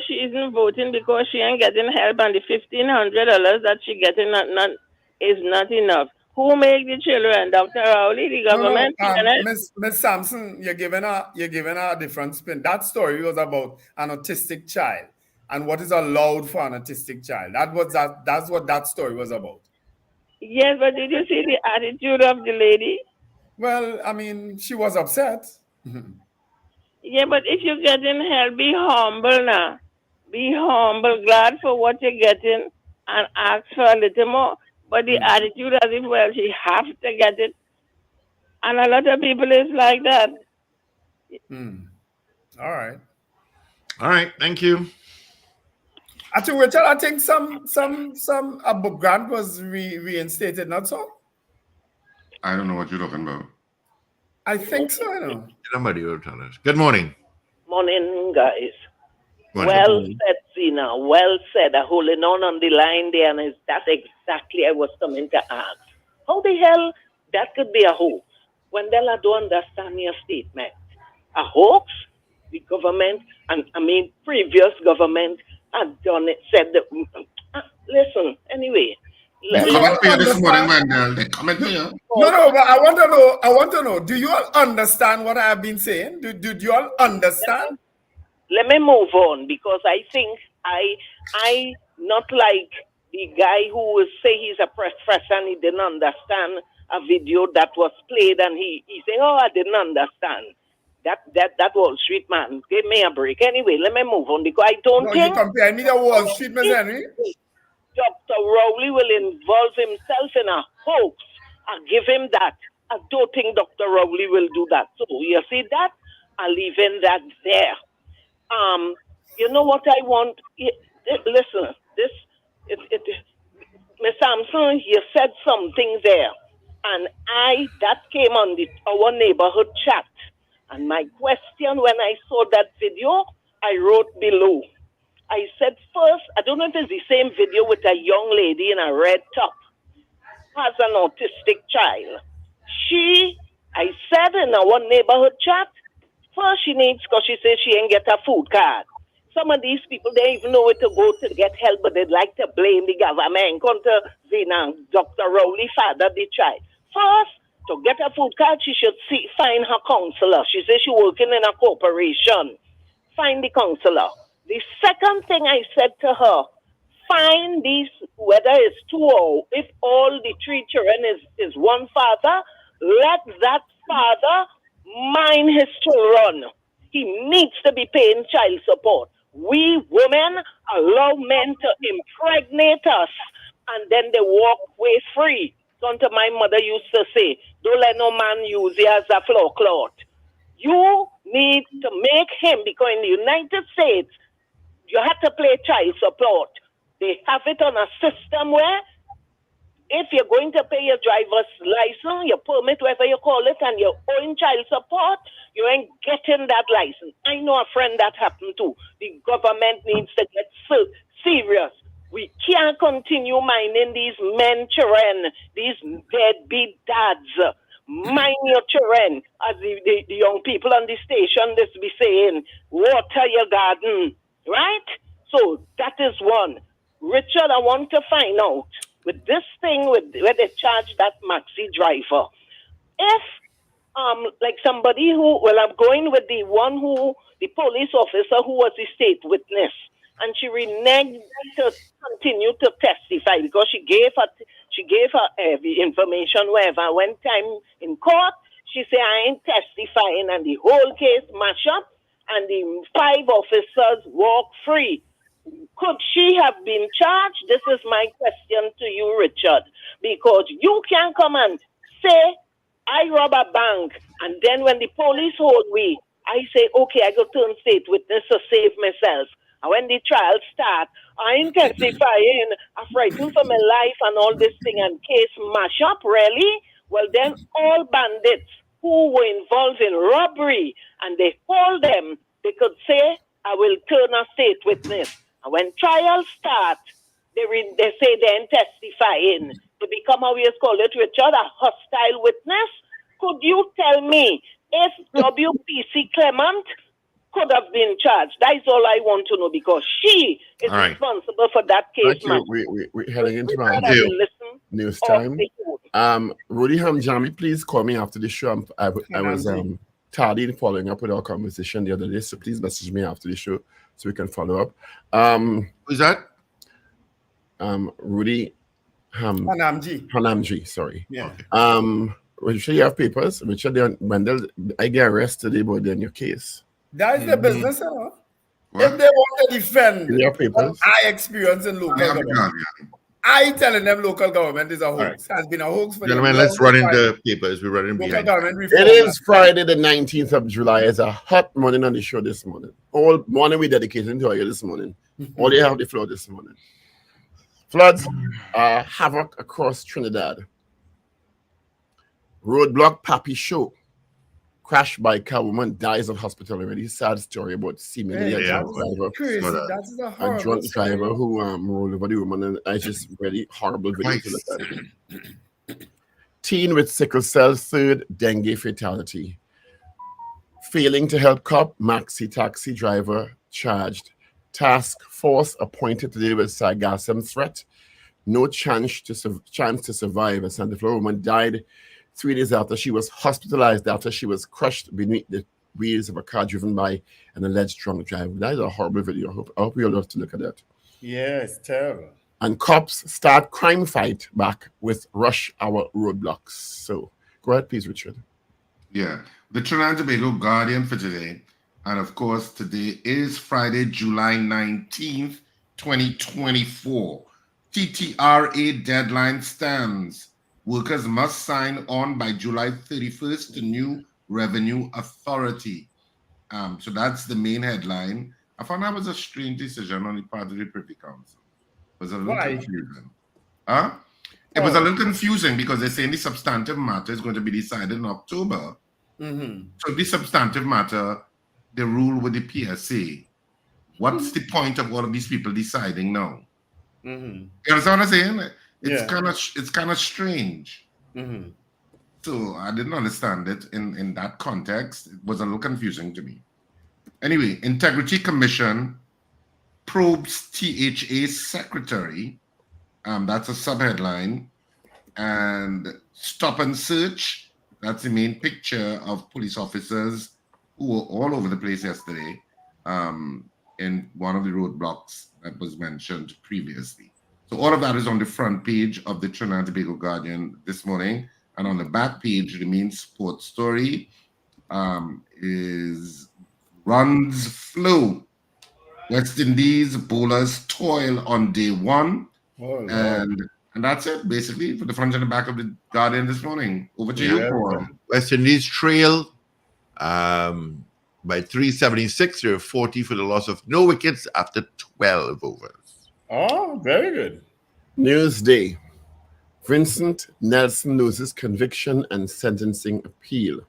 She isn't voting because she ain't getting help, and the $1,500 that she getting is not enough. Who make the children? Dr. Rowley, the government? Miss Sampson, you're giving a different spin. That story was about an autistic child and what is allowed for an autistic child. That's what that story was about. Yes, but did you see the attitude of the lady? Well, I mean, she was upset. Yeah, but if you're getting help, be humble now. Be humble, glad for what you're getting, and ask for a little more. But the attitude as if, well, she has to get it. And a lot of people is like that. All right. All right, thank you. Actually, Richard, I think some a book grant was reinstated, not so? I don't know what you're talking about. I think so, I know. Somebody will tell us. Good morning. Morning, guys. Morning. Well said, Zina. Well said. Holding on the line there, and that's exactly I was coming to ask. How the hell that could be a hoax? Wendell, I don't understand your statement. A hoax? The government, and previous government had done it, said that. Listen, anyway. They comment to you this morning, Wendell. They comment to you. No, but I want to know, do you all understand what I have been saying? Do you all understand? Let me move on, because I think I not like the guy who will say he's a professor and he didn't understand a video that was played, and he say, "Oh, I didn't understand." That Wall Street man. Give me a break. Anyway, let me move on because I don't No, think you compare me to Wall Street, Miss Henry. Dr. Rowley will involve himself in a hoax and give him that. I don't think Dr. Rowley will do that. So you see that? I'm leaving that there. You know what I want? Listen, Miss Sampson, you said something there, and that came on our neighborhood chat. And my question when I saw that video, I wrote below. I said first, I don't know if it's the same video with a young lady in a red top, has an autistic child. I said in our neighborhood chat, first she needs, because she says she ain't get a food card. Some of these people, they even know where to go to get help, but they'd like to blame the government. Come to Zina, Dr. Rowley, father the child. First, to get a food card, she should find her counselor. She says she's working in a corporation. Find the counselor. The second thing I said to her, find these, whether it's two or if all the three children is one father, let that father mind his children. He needs to be paying child support. We women allow men to impregnate us and then they walk away free. Something my mother used to say, don't let no man use you as a floor cloth. You need to make him, because in the United States, you have to pay child support. They have it on a system where if you're going to pay your driver's license, your permit, whatever you call it, and your own child support, you ain't getting that license. I know a friend that happened to. The government needs to get serious. We can't continue mining these men children, these deadbeat dads. Mind your children, as the young people on the station this be saying, water your garden, right? So that is one. Richard, I want to find out, with this thing where they charge that maxi driver, if like somebody I'm going with the police officer who was the state witness, and she reneged to continue to testify because she gave her the information wherever. When time in court, she said, I ain't testifying, and the whole case mash up, and the 5 officers walk free. Could she have been charged? This is my question to you, Richard, because you can come and say, I rob a bank, and then when the police hold me, I say, okay, I go turn state witness to save myself. And when the trial start, I ain't testifying, I'm frightened for my life and all this thing, and case mash up, really? Well, then all bandits who were involved in robbery, and they hold them, they could say, I will turn a state witness. And when trials start, they say they ain't testifying. They become, how we call it, Richard, a hostile witness. Could you tell me if WPC Clement could have been charged? That is all I want to know, because she is responsible for that case. Thank you. We're heading into our news time. Rudy Hamjami, please call me after the show. I was tardy in following up with our conversation the other day, so please message me after the show so we can follow up. Who's that? Rudy Hanamji, sorry. Yeah. Richard, you have papers? Richard, Wendell, I get arrested about in your case. That is the business, you know? If they want to defend what I experience in local government, I telling them local government is a hoax. Has been a hoax for gentlemen, let's run in the papers. We're running behind. It is Friday, the 19th of July. It's a hot morning on the show this morning. All morning we dedicated to you this morning. All you have the floor this morning. Floods havoc across Trinidad. Roadblock Pappy show. Crashed by car, woman dies at hospital already. Sad story about seemingly a drunk driver who rolled over the woman, and it's just really horrible video to look at. Teen with sickle cell, 3rd dengue fatality. Failing to help cop, maxi taxi driver charged. Task force appointed to deal with sargassum threat. No chance to survive. A Santa Flora woman died 3 days after she was hospitalized after she was crushed beneath the wheels of a car driven by an alleged drunk driver. That is a horrible video. I hope you'll love to look at that. Yeah, it's terrible. And cops start crime fight back with rush hour roadblocks. So go ahead, please, Richard. Yeah. The Trinidad and Tobago Guardian for today. And of course, today is Friday, July 19th, 2024. TTRA deadline stands. Workers must sign on by July 31st to new revenue authority. So that's the main headline. I found that was a strange decision on the part of the Privy Council. It was a little confusing. Huh? It was a little confusing because they're saying the substantive matter is going to be decided in October. So the substantive matter, the rule with the PSA. What's the point of all of these people deciding now? You understand what I'm saying? It's kind of strange. So I didn't understand it in that context. It was a little confusing to me. Anyway, Integrity Commission probes THA secretary. That's a subheadline. And stop and search. That's the main picture of police officers who were all over the place yesterday in one of the roadblocks that was mentioned previously. So all of that is on the front page of the Trinidad and Tobago Guardian this morning. And on the back page, the main sports story is runs flow. West Indies bowlers toil on day one. And that's it, basically, for the front and the back of the Guardian this morning. Over to you, Paul. West Indies trail by 376. They're 40 for the loss of no wickets after 12 overs. Oh, very good. Newsday. Vincent Nelson loses conviction and sentencing appeal.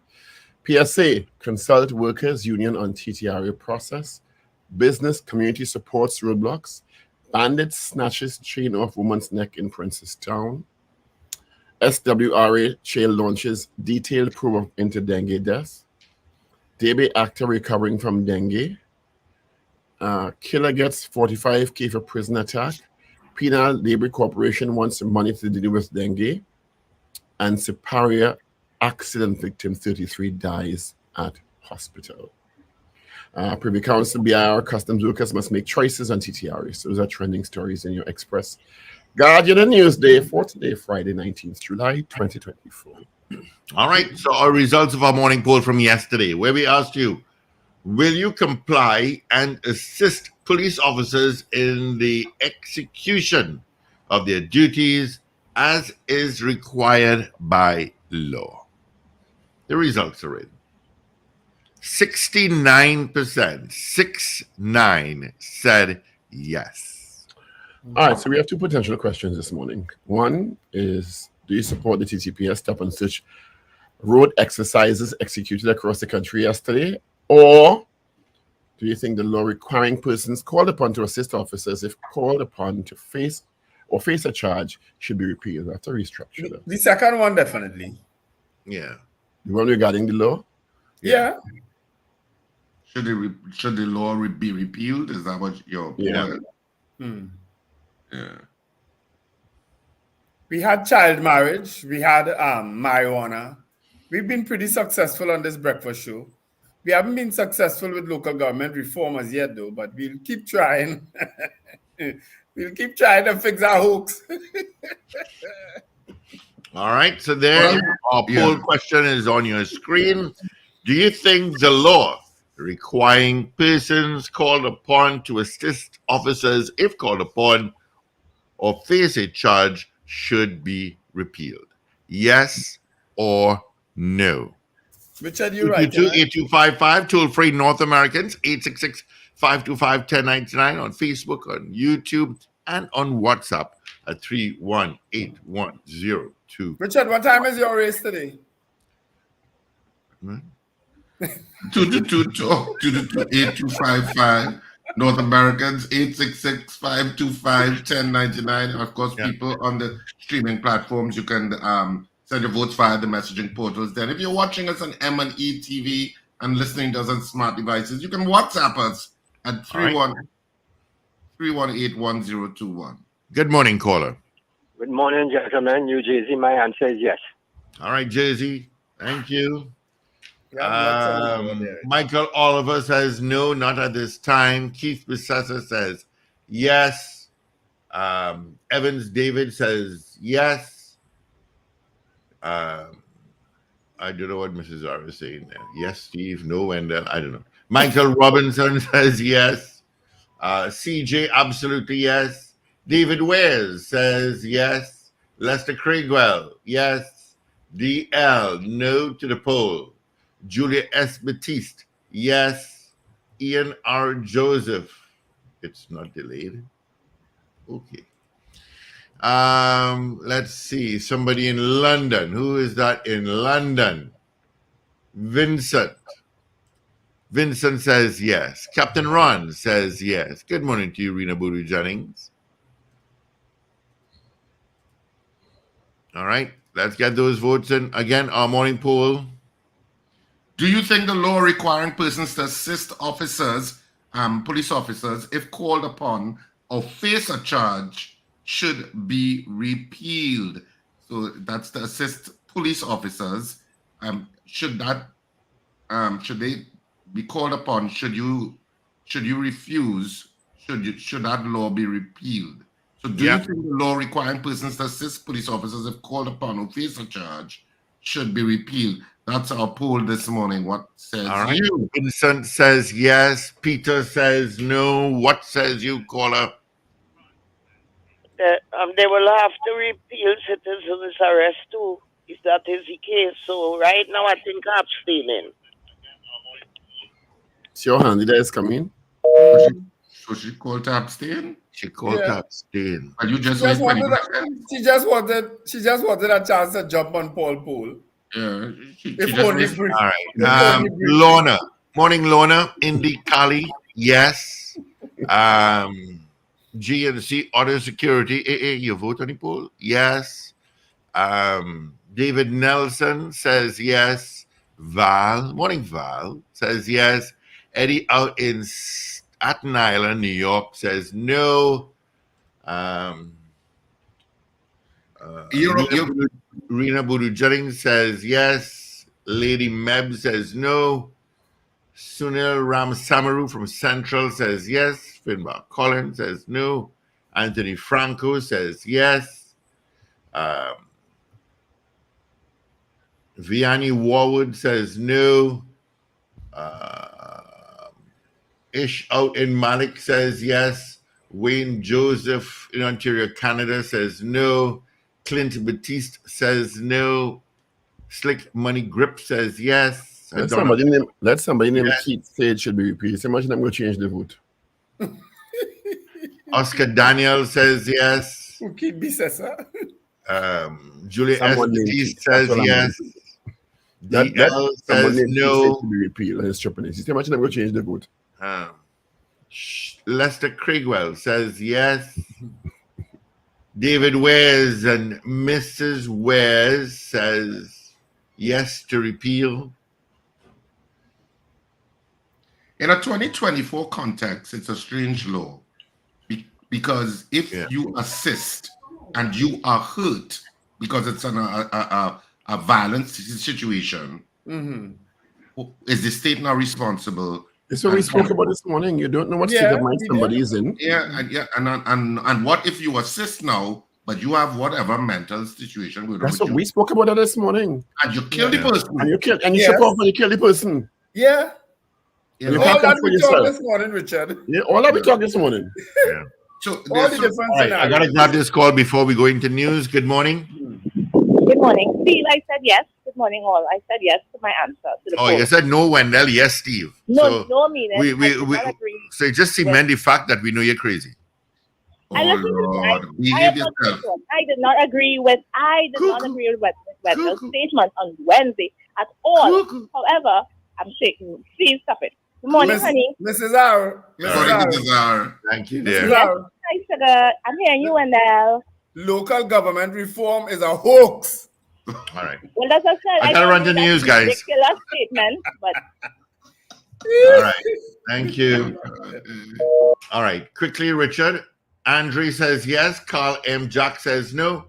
PSA, consult workers union on TTRA process. Business community supports roadblocks. Bandit snatches chain off woman's neck in Princestown. SWRA jail launches detailed probe of inter-dengue deaths. Debe actor recovering from dengue. Killer gets 45K for prison attack. Penal Labor Corporation wants money to deal with dengue. And Siparia accident victim 33 dies at hospital. Privy Council, BIR, customs workers must make choices on TTRA. So those are trending stories in your Express Guardian and Newsday for today, Friday, 19th July, 2024. All right. So our results of our morning poll from yesterday, where we asked you, will you comply and assist police officers in the execution of their duties as is required by law? The results are in. 69%, 69 said yes. All right, so we have two potential questions this morning. One is, do you support the TTPS stop and search road exercises executed across the country yesterday? Or do you think the law requiring persons called upon to assist officers if called upon to face a charge should be repealed after restructure? The second one, definitely. Yeah. The one regarding the law? Yeah. Should the law be repealed? Is that what your point? Yeah. We had child marriage. We had marijuana. We've been pretty successful on this breakfast show. We haven't been successful with local government reform as yet, though, but we'll keep trying. We'll keep trying to fix our hooks. All right. So then our poll question is on your screen. Do you think the law requiring persons called upon to assist officers if called upon or face a charge should be repealed? Yes or no? Richard, you're right. 8255, toll free North Americans, 866-525-1099 on Facebook, on YouTube, and on WhatsApp at 318-102. Richard, what time is your race today? 8255 North Americans, 866-525-1099. Of course, people on the streaming platforms, you can send your votes via the messaging portals. Then if you're watching us on M&E TV and listening to us on smart devices, you can WhatsApp us at 318-1021. Good morning, caller. Good morning, gentlemen. New Jersey, my answer is yes. All right, Jersey. Thank you. Yeah, Michael Oliver says no, not at this time. Keith Bissessa says yes. Evans David says yes. I don't know what Mrs. R is saying there. Yes, Steve. No, Wendell. I don't know. Michael Robinson says yes. CJ, absolutely yes. David Wares says yes. Lester Craigwell, yes. DL, no to the poll. Julia S. Batiste, yes. Ian R. Joseph, it's not delayed. Okay. Let's see. Somebody in London. Who is that in London? Vincent. Vincent says yes. Captain Ron says yes. Good morning to you, Rena Boodoo Jennings. All right, let's get those votes in. Again, our morning poll. Do you think the law requiring persons to assist officers, police officers, if called upon or face a charge, should be repealed? So that's to assist police officers. Should they be called upon? Should you refuse? Should that law be repealed? So do you think the law requiring persons to assist police officers if called upon or face a charge should be repealed? That's our poll this morning. What says you? Vincent says yes. Peter says no. What says you, caller? They will have to repeal citizens' arrest too, if that is the case. So right now, I think I'm abstaining. It's your hand. That is coming. So she called to abstain? She called to abstain. And you just She just wanted a chance to jump on Paul Pool. Yeah. All right. Lorna. Morning, Lorna. Indy Kali. Yes. GNC Auto Security. You vote on the poll? Yes. David Nelson says yes. Val. Morning, Val. Says yes. Eddie out in Staten Island, New York says no. Rena Boodoo Jennings says yes. Lady Meb says no. Sunil Ramsamaru from Central says yes. Finbar Collins says no. Anthony Franco says yes. Vianney Warwood says no. Ish out in Malik says yes. Wayne Joseph in Ontario, Canada says no. Clint Batiste says no. Slick Money Grip says yes. Let somebody named Keith say it should be repeated. So much I'm going to change the vote. Oscar Daniel says yes. Keith B says Julia S. Batiste says yes. DL says no. To be repealed. It's Japanese. So much I'm going to change the vote. Lester Craigwell says yes. David Wares and Mrs. Wares says yes to repeal. In a 2024 context, it's a strange law because if you assist and you are hurt because it's a violent situation, is the state now responsible? It's what we spoke about this morning. You don't know what state of mind somebody is in. And what if you assist now, but you have whatever mental situation? That's what we spoke about this morning. And you kill the person. And you support when you kill the person. Yeah. You all that we talked this morning, Richard. Yeah, all that we talked this morning. Yeah. So all the different scenarios. I gotta grab this call before we go into news. Good morning. Good morning. Steve, I said yes. Good morning, all. I said yes to my answer. To the poll. You said no, Wendell. Yes, Steve. No, no, meaning. We so it just cement the fact that we know you're crazy. I did not agree with Wendell's statement on Wednesday at all. However, I'm shaking. Please stop it. Good morning, honey. Mrs. R. Thank you, dear. Yes, hi, sugar. I'm hearing you, Wendell. Local government reform is a hoax. All right. Well, that's what I said. I gotta run the news, guys. Ridiculous statement, but. All right. Thank you. All right. Quickly, Richard. Andre says yes. Carl M. Jack says no.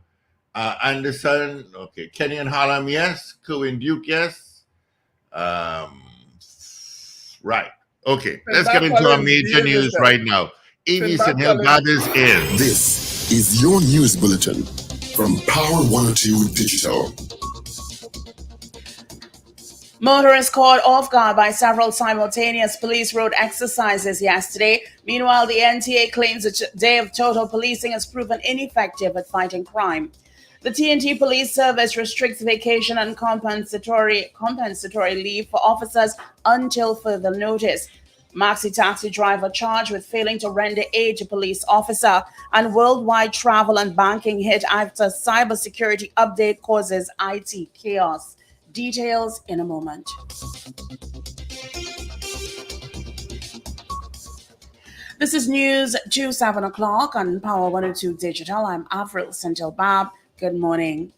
Anderson, okay. Kenny and Harlem, yes. Cohen Duke, yes. Right. Okay. Let's get into our major news right now. Avis and Hill Brothers is. This is your news bulletin from Power 102 Digital. Motorists caught off guard by several simultaneous police road exercises yesterday. Meanwhile, the NTA claims a day of total policing has proven ineffective at fighting crime. The TNT Police Service restricts vacation and compensatory leave for officers until further notice. Maxi taxi driver charged with failing to render aid to police officer, and worldwide travel and banking hit after cybersecurity update causes IT chaos. Details in a moment. This is news to 7 o'clock on Power 102 Digital. I'm Avril Sentil-Bab. Good morning.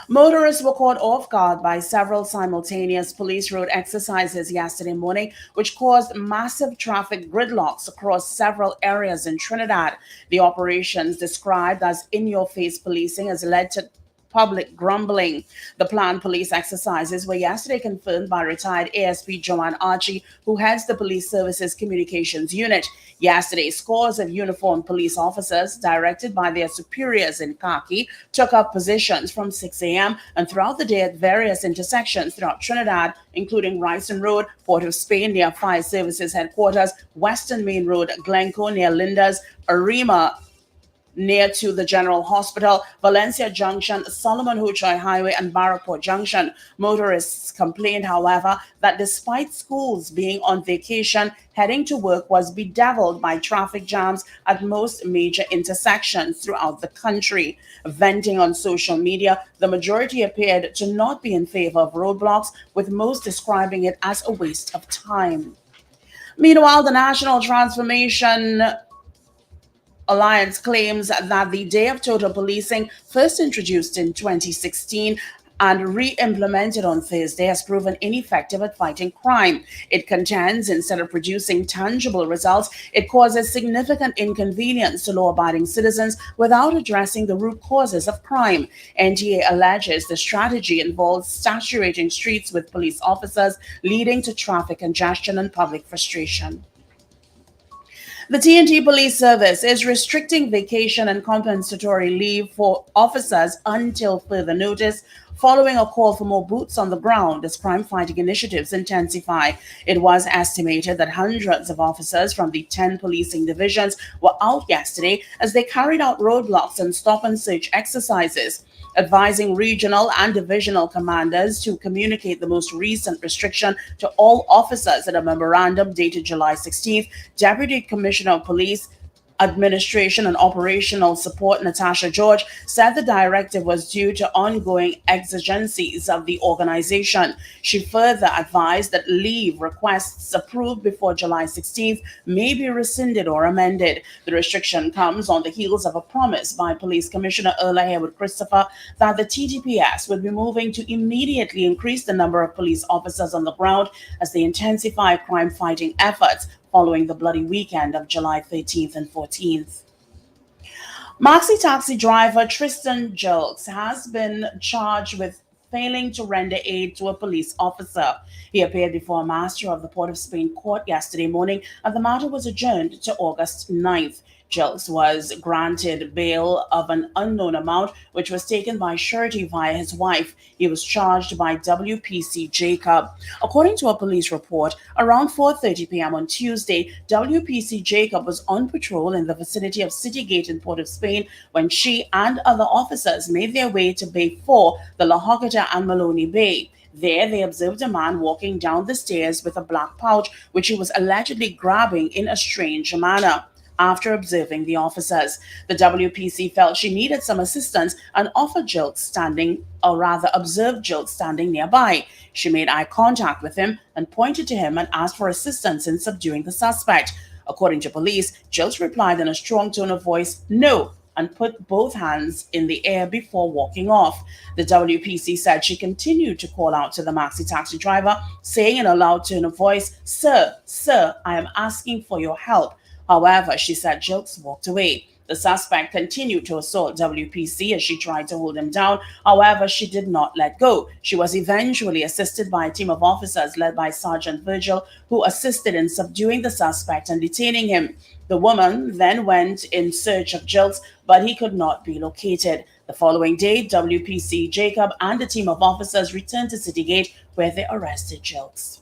Motorists were caught off guard by several simultaneous police road exercises yesterday morning, which caused massive traffic gridlocks across several areas in Trinidad. The operations, described as in-your-face policing, has led to public grumbling. The planned police exercises were yesterday confirmed by retired ASP Joanne Archie, who heads the Police Services Communications Unit. Yesterday, scores of uniformed police officers, directed by their superiors in khaki, took up positions from 6 a.m. and throughout the day at various intersections throughout Trinidad, including Ryson Road, Port of Spain near Fire Services Headquarters, Western Main Road, Glencoe near Linda's, Arima near to the General Hospital, Valencia Junction, Solomon Huchoy Highway, and Barrowport Junction. Motorists complained, however, that despite schools being on vacation, heading to work was bedeviled by traffic jams at most major intersections throughout the country. Venting on social media, the majority appeared to not be in favor of roadblocks, with most describing it as a waste of time. Meanwhile, the National Transformation Alliance claims that the Day of Total Policing, first introduced in 2016 and re-implemented on Thursday, has proven ineffective at fighting crime. It contends instead of producing tangible results, it causes significant inconvenience to law-abiding citizens without addressing the root causes of crime. NTA alleges the strategy involves saturating streets with police officers, leading to traffic congestion and public frustration. The TNT Police Service is restricting vacation and compensatory leave for officers until further notice, following a call for more boots on the ground as crime-fighting initiatives intensify. It was estimated that hundreds of officers from the 10 policing divisions were out yesterday as they carried out roadblocks and stop-and-search exercises. Advising regional and divisional commanders to communicate the most recent restriction to all officers in a memorandum dated July 16th, Deputy Commissioner of Police Administration and Operational Support, Natasha George, said the directive was due to ongoing exigencies of the organization. She further advised that leave requests approved before July 16th may be rescinded or amended. The restriction comes on the heels of a promise by Police Commissioner Erla Haywood Christopher that the TTPS would be moving to immediately increase the number of police officers on the ground as they intensify crime-fighting efforts following the bloody weekend of July 13th and 14th. Maxi taxi driver Tristan Jolks has been charged with failing to render aid to a police officer. He appeared before a master of the Port of Spain court yesterday morning, and the matter was adjourned to August 9th. Jolks was granted bail of an unknown amount, which was taken by surety via his wife. He was charged by WPC Jacob. According to a police report, around 4:30 p.m. on Tuesday, WPC Jacob was on patrol in the vicinity of City Gate in Port of Spain when she and other officers made their way to Bay 4, the La Hogata and Maloney Bay. There, they observed a man walking down the stairs with a black pouch, which he was allegedly grabbing in a strange manner. After observing the officers, the WPC felt she needed some assistance and offered Jilk observed Jilk standing nearby. She made eye contact with him and pointed to him and asked for assistance in subduing the suspect. According to police, Jilk replied in a strong tone of voice, "No," and put both hands in the air before walking off. The WPC said she continued to call out to the maxi taxi driver, saying in a loud tone of voice, "Sir, I am asking for your help." However, she said Jilks walked away. The suspect continued to assault WPC as she tried to hold him down. However, she did not let go. She was eventually assisted by a team of officers led by Sergeant Virgil, who assisted in subduing the suspect and detaining him. The woman then went in search of Jilts, but he could not be located. The following day, WPC Jacob and a team of officers returned to City Gate, where they arrested Jilts.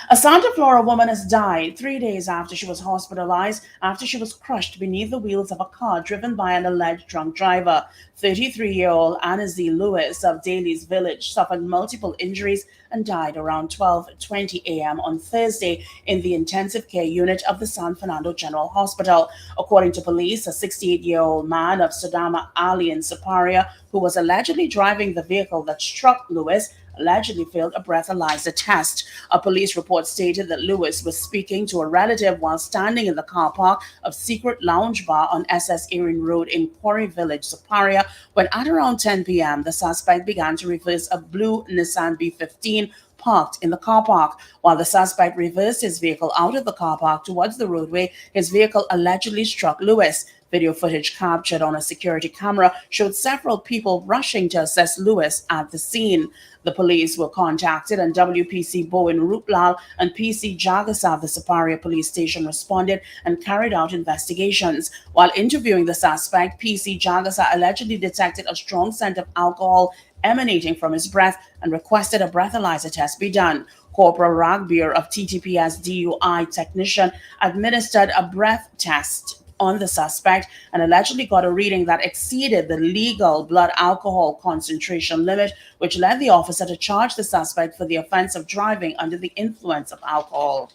A Santa Flora woman has died 3 days after she was hospitalized after she was crushed beneath the wheels of a car driven by an alleged drunk driver. 33-year-old Anna Z. Lewis of Daly's Village suffered multiple injuries and died around 12:20 a.m. on Thursday in the intensive care unit of the San Fernando General Hospital. According to police, a 68-year-old man of Sodama Ali in Superior, who was allegedly driving the vehicle that struck Lewis, allegedly failed a breathalyzer test. A police report stated that Lewis was speaking to a relative while standing in the car park of Secret Lounge Bar on SS Erin Road in Quarry Village, Superior, when at around 10 p.m. the suspect began to reverse a blue Nissan B15 parked in the car park. While the suspect reversed his vehicle out of the car park towards the roadway, his vehicle allegedly struck Lewis. Video footage captured on a security camera showed several people rushing to assess Lewis at the scene. The police were contacted and WPC Bowen Ruplal and PC Jagasa of the Superior Police Station responded and carried out investigations. While interviewing the suspect, PC Jagasa allegedly detected a strong scent of alcohol emanating from his breath and requested a breathalyzer test be done. Corporal Ragoobarsingh of TTPS DUI technician administered a breath test on the suspect and allegedly got a reading that exceeded the legal blood alcohol concentration limit, which led the officer to charge the suspect for the offense of driving under the influence of alcohol.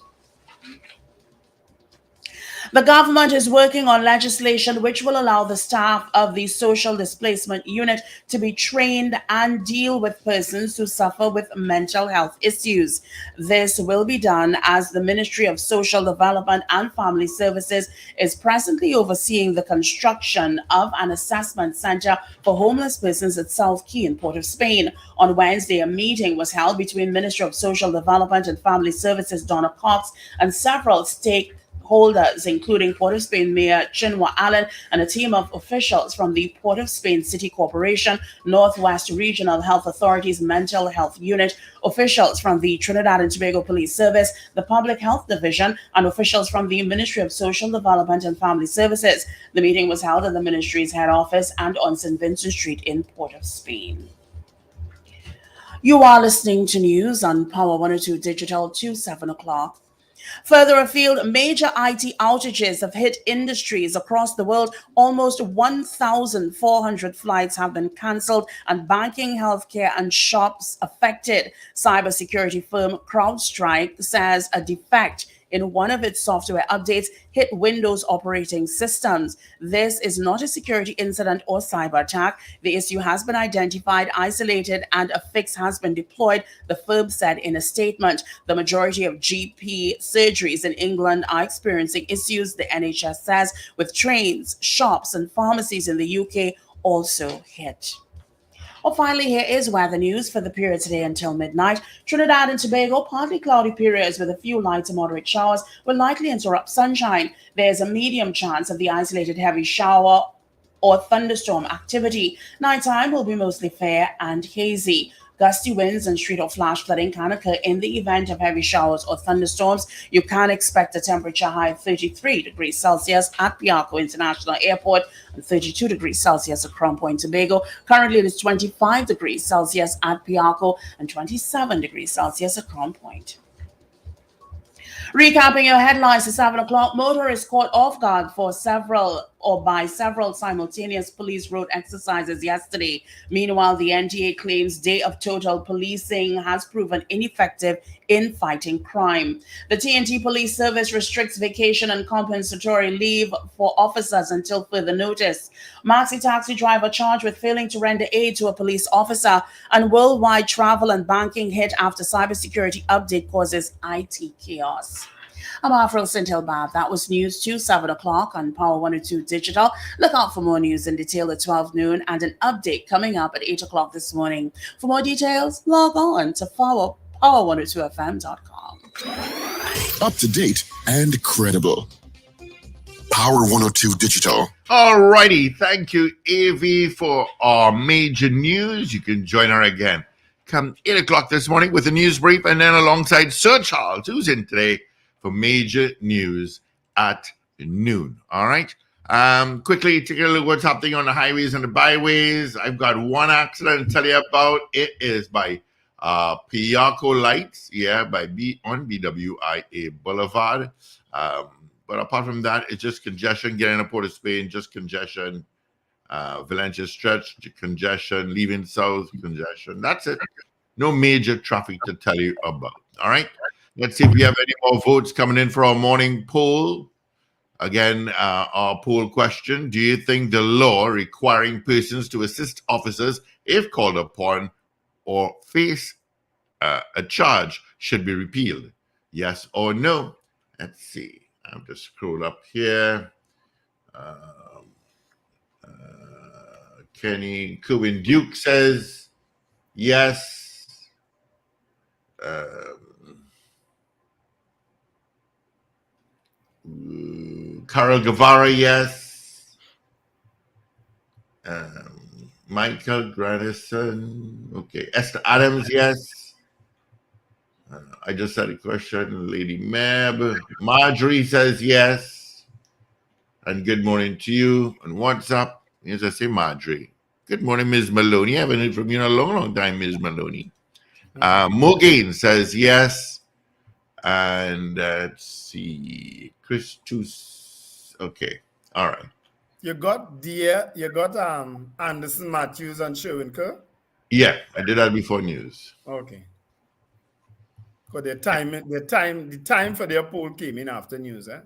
The government is working on legislation which will allow the staff of the Social Displacement Unit to be trained and deal with persons who suffer with mental health issues. This will be done as the Ministry of Social Development and Family Services is presently overseeing the construction of an assessment center for homeless persons at South Key in Port of Spain. On Wednesday, a meeting was held between Ministry of Social Development and Family Services Donna Cox and several stakeholders, including Port of Spain Mayor Chinua Allen and a team of officials from the Port of Spain City Corporation, Northwest Regional Health Authority's Mental Health Unit, officials from the Trinidad and Tobago Police Service, the Public Health Division, and officials from the Ministry of Social Development and Family Services. The meeting was held at the ministry's head office and on St. Vincent Street in Port of Spain. You are listening to news on Power 102 Digital to 7 o'clock. Further afield, major IT outages have hit industries across the world. Almost 1,400 flights have been cancelled and banking, healthcare, and shops affected. Cybersecurity firm CrowdStrike says a defect in one of its software updates hit Windows operating systems. This is not a security incident or cyber attack. The issue has been identified, isolated, and a fix has been deployed, the firm said in a statement. The majority of GP surgeries in England are experiencing issues, the NHS says, with trains, shops, and pharmacies in the UK also hit. Well, finally, here is weather news for the period today until midnight. Trinidad and Tobago, partly cloudy periods with a few light to moderate showers will likely interrupt sunshine. There's a medium chance of the isolated heavy shower or thunderstorm activity. Nighttime will be mostly fair and hazy. Gusty winds and street or flash flooding can occur in the event of heavy showers or thunderstorms. You can expect a temperature high of 33 degrees Celsius at Piarco International Airport and 32 degrees Celsius at Crown Point, Tobago. Currently, it is 25 degrees Celsius at Piarco and 27 degrees Celsius at Crown Point. Recapping your headlines at 7 o'clock, motorists caught off guard by several simultaneous police road exercises yesterday. Meanwhile, the NTA claims day of total policing has proven ineffective in fighting crime. The TNT Police Service restricts vacation and compensatory leave for officers until further notice. Maxi taxi driver charged with failing to render aid to a police officer, and worldwide travel and banking hit after cybersecurity update causes IT chaos. I'm Afro Sintelbab. That was news to 7 o'clock on Power 102 Digital. Look out for more news in detail at 12 noon and an update coming up at 8 o'clock this morning. For more details, log on to power102fm.com. Up to date and credible. Power 102 Digital. Alrighty, thank you, Avi, for our major news. You can join her again come 8 o'clock this morning with a news brief, and then alongside Sir Charles, who's in today for major news at noon. All right. Quickly take a look at what's happening on the highways and the byways. I've got one accident to tell you about. It is by Piaco Lights, on BWIA Boulevard. But apart from that, it's just congestion getting to Port of Spain, just congestion. Valencia Stretch, congestion, leaving south, congestion. That's it. No major traffic to tell you about. All right. Let's see if we have any more votes coming in for our morning poll. Again, our poll question: do you think the law requiring persons to assist officers if called upon or face a charge should be repealed? Yes or no? Let's see. I'll just scroll up here. Kenny Cohen Duke says yes. Carol Guevara, yes. Michael Granison, okay. Esther Adams, yes. I just had a question. Lady Mab. Marjorie says yes. And good morning to you on WhatsApp. As I say, Marjorie. Good morning, Ms. Maloney. I haven't heard from you in a long, long time, Ms. Maloney. Morgan says yes. And let's see. Christus. Okay. All right. You got Anderson Matthews and Sherwin Kerr? Yeah, I did that before news. Okay. Because the time for their poll came in after news, eh?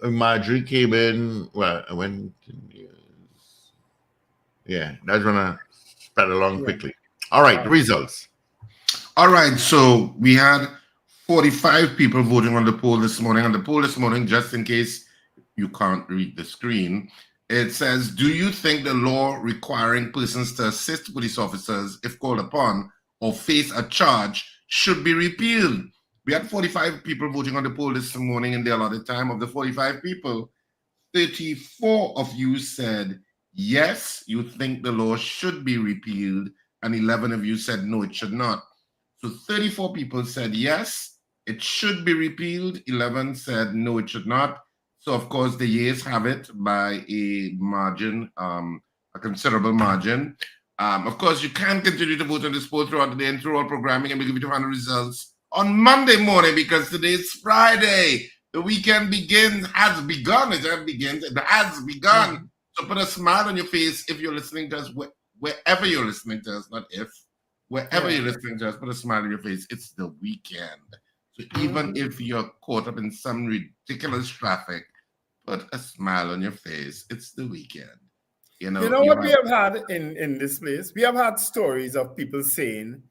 Marjorie came in. Well, I went to news. Yeah, that's gonna spread along quickly. All right, the results. All right, so we had 45 people voting on the poll this morning. On the poll this morning, just in case you can't read the screen, it says, do you think the law requiring persons to assist police officers if called upon or face a charge should be repealed? We had 45 people voting on the poll this morning in the allotted time. Of the 45 people, 34 of you said yes, you think the law should be repealed, and 11 of you said no, it should not. So 34 people said yes, it should be repealed. 11 said no, it should not. So of course the yeas have it by a margin, a considerable margin. Of course, you can continue to vote on this poll throughout the day and through all programming, and we'll give you the final results on Monday morning because today is Friday. The weekend has begun. It has begun. So put a smile on your face if you're listening to us, wherever you're listening to us, not if. Wherever you're listening to us, put a smile on your face. It's the weekend. So even if you're caught up in some ridiculous traffic, put a smile on your face. It's the weekend. You know what we have had in this place? We have had stories of people saying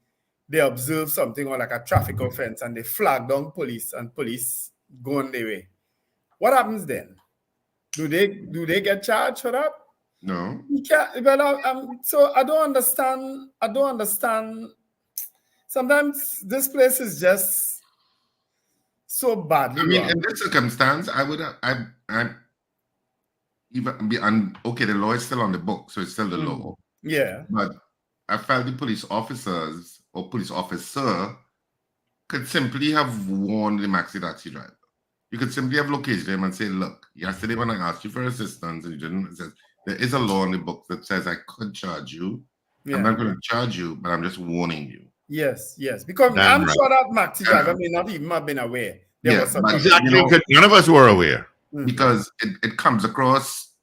they observe something or like a traffic offense and they flag down police and police go on their way. What happens then? Do they get charged for that? No. You can't, well, so I don't understand. Sometimes this place is just so badly wrong. In this circumstance, the law is still on the book, so it's still the law. Yeah. But I felt the police officers or police officer could simply have warned the maxi taxi driver. You could simply have located him and say, look, yesterday when I asked you for assistance and you didn't, it says, there is a law in the book that says I could charge you. Yeah. I'm not going to charge you, but I'm just warning you. Yes. Because I'm sure that maxi driver may not even have been aware. Exactly, because none of us were aware. Because it comes across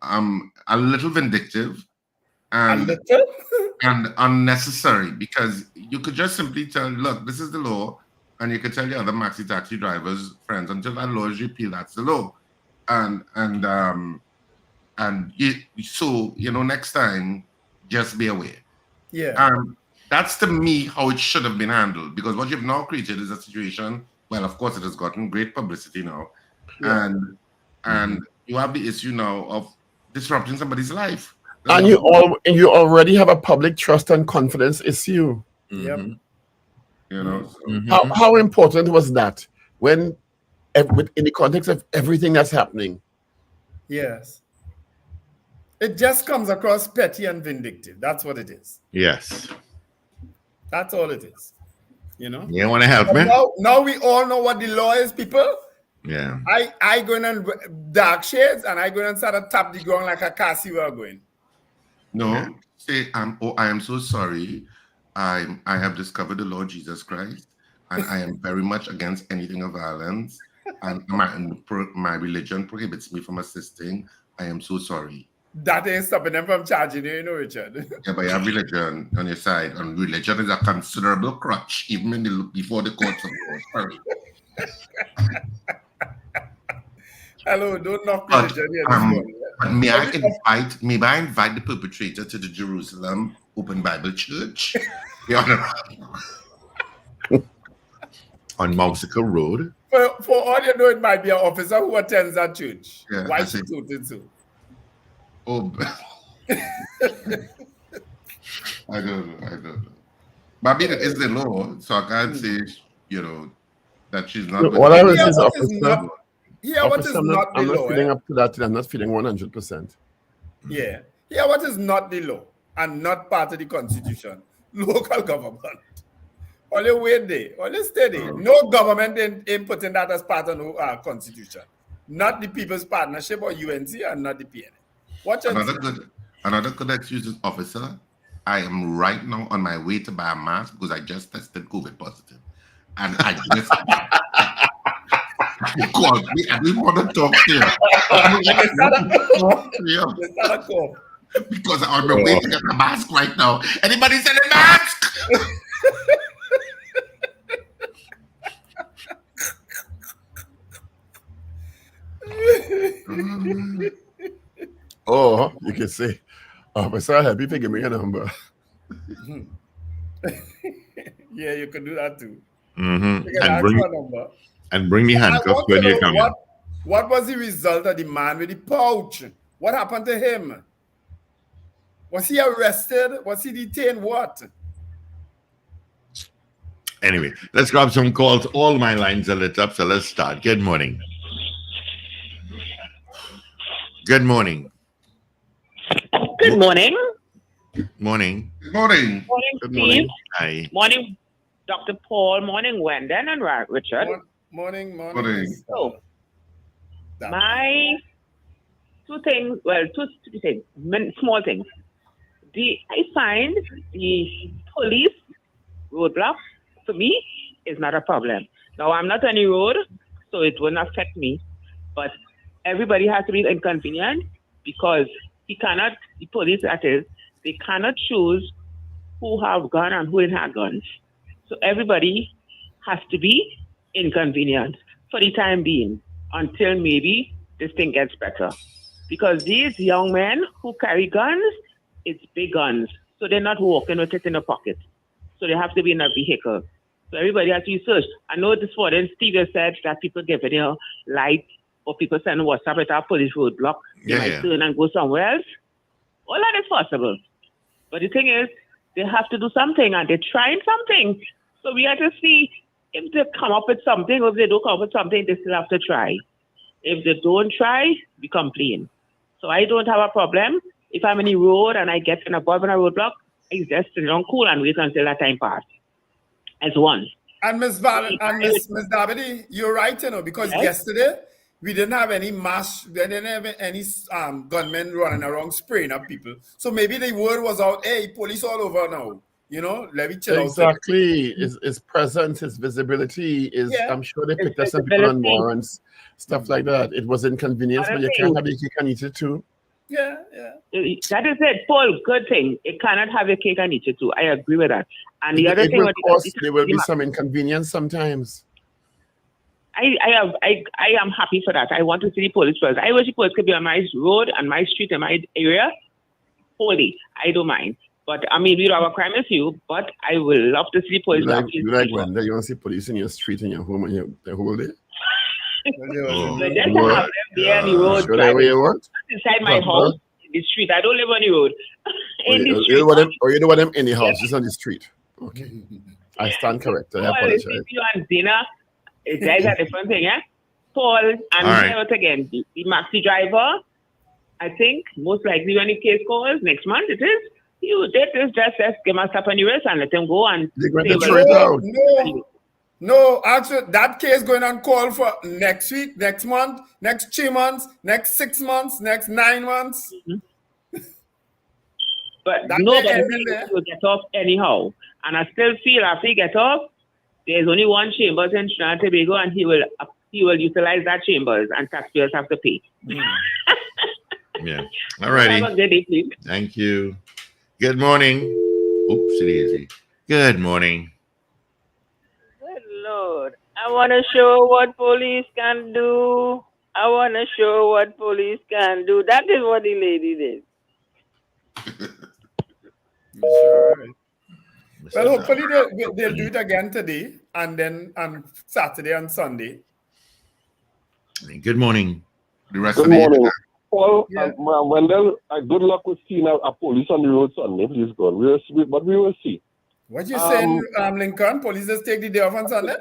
a little vindictive and unnecessary, because you could just simply tell, look, this is the law, and you could tell the other maxi taxi drivers, friends, until that law is repealed, that's the law. So next time, just be aware. Yeah. That's to me how it should have been handled, because what you've now created is a situation. Well, of course, it has gotten great publicity now, and you have the issue now of disrupting somebody's life. And you already have a public trust and confidence issue. Yep. How important was that when, in the context of everything that's happening, Yes. It just comes across petty and vindictive. That's what it is. Yes. That's all it is. You know? You want to help But me? now we all know what the law is, people. Yeah. I go in and dark shades and I go and start to tap the ground like a Cassie we are going. No, say I am so sorry. I have discovered the Lord Jesus Christ, and I am very much against anything of violence. And my religion prohibits me from assisting. I am so sorry. That ain't stopping them from charging you, Richard. Yeah, but you have religion on your side, and religion is a considerable crutch, even before the courts of law. Sorry. Hello, don't knock religion here this morning. But may I invite the perpetrator to the Jerusalem Open Bible Church? On Mousicle Road. For all you know, it might be an officer who attends that church. Yeah, why she told so? Oh, I don't know. But I mean, it is the law, so I can't say, that she's not. What I was is officer. What is not the law? I'm not feeling up to that. I'm not feeling 100%. Yeah. Here, what is not the law and not part of the Constitution? Local government. Only wait there. Only stay there. No government ain't putting that as part of no Constitution. Not the People's Partnership or UNC and not the PNA. Another good excuse is, officer, I am right now on my way to buy a mask because I just tested COVID positive. And I just you called me. I didn't want to talk to you. Because I'm on my way to get a mask right now. Anybody send a mask? Oh, you can say, officer, happy to give me a number. Yeah, you can do that too. Mm-hmm. You can ask for a number. And bring me handcuffs when you come in. What was the result of the man with the pouch? What happened to him? Was he arrested? Was he detained? What? Anyway, let's grab some calls. All my lines are lit up, so let's start. Good morning. Good morning. Good morning. Morning. Good morning. Morning, Good Steve. morning. Hi. Morning, Dr. Paul. Morning, Wendell and Richard. Morning. So, my two things, two things, small things. I find the police roadblock, for me, is not a problem. Now, I'm not on the road, so it won't affect me. But everybody has to be inconvenient because the police, that is, they cannot choose who have gun and who didn't have guns. So everybody has to be inconvenienced for the time being until maybe this thing gets better. Because these young men who carry guns, it's big guns. So they're not walking with it in a pocket. So they have to be in a vehicle. So everybody has to be searched. I know this morning Steve said that people giving you light or people send WhatsApp at our police roadblock. They might turn and go somewhere else. All that is possible. But the thing is, they have to do something and they're trying something. So we have to see if they come up with something or if they don't come up with something, they still have to try. If they don't try, we complain. So I don't have a problem. If I'm in the road and I get in a roadblock, I just sit down cool and wait until that time passes. As one. And Miss Davide, you're right, because yesterday we didn't have any gunmen running around spraying up people. So maybe the word was out, hey, police all over now. Let me chill out. Exactly. His presence, his visibility is, I'm sure they picked up some people on warrants, stuff like that. It was inconvenience, but you can't have your cake and eat it too. Yeah. That is it, Paul. Good thing. It cannot have your cake and eat it too. I agree with that. And the other thing, there will be some inconvenience sometimes. I am happy for that. I want to see the police first. I wish the police could be on my road and my street and my area. Holy, I don't mind. But I mean, we don't have a crime issue, but I will love to see police. You like Wendell, you want to see police in your street, in your home, and the whole day? But just to have them there on the road, inside my house, in the street. I don't live on the road. You don't want them in the house, just on the street. Okay. I stand corrected. I apologize. You and Zina, there's a different thing, yeah? Paul, and again, the maxi driver, I think most likely when the case calls next month, it is. You did this, just give him a slap on the wrist and let him go and They're going say, to well, throw it out. No, actually, that case going on call for next week, next month, next 3 months, next 6 months, next 9 months. But That nobody may end in there. will get off anyhow. And I still feel after he gets off, there's only one chambers in Trinidad and Tobago, and he will utilize that chambers, and taxpayers have to pay. Yeah. All righty. Have a good day, please. Thank you. Good morning. Oops, daisy. Good morning. Good Lord. I want to show what police can do. I want to show what police can do. That is what the lady did. Sure. Well, hopefully they'll do it again today and then on Saturday and Sunday. Good morning. The rest Good of the morning. Paul, Yeah. Wendell, good luck with seeing a police on the road Sunday, please God. But we will see. What you saying, Lincoln? Police just take the day off on Sunday?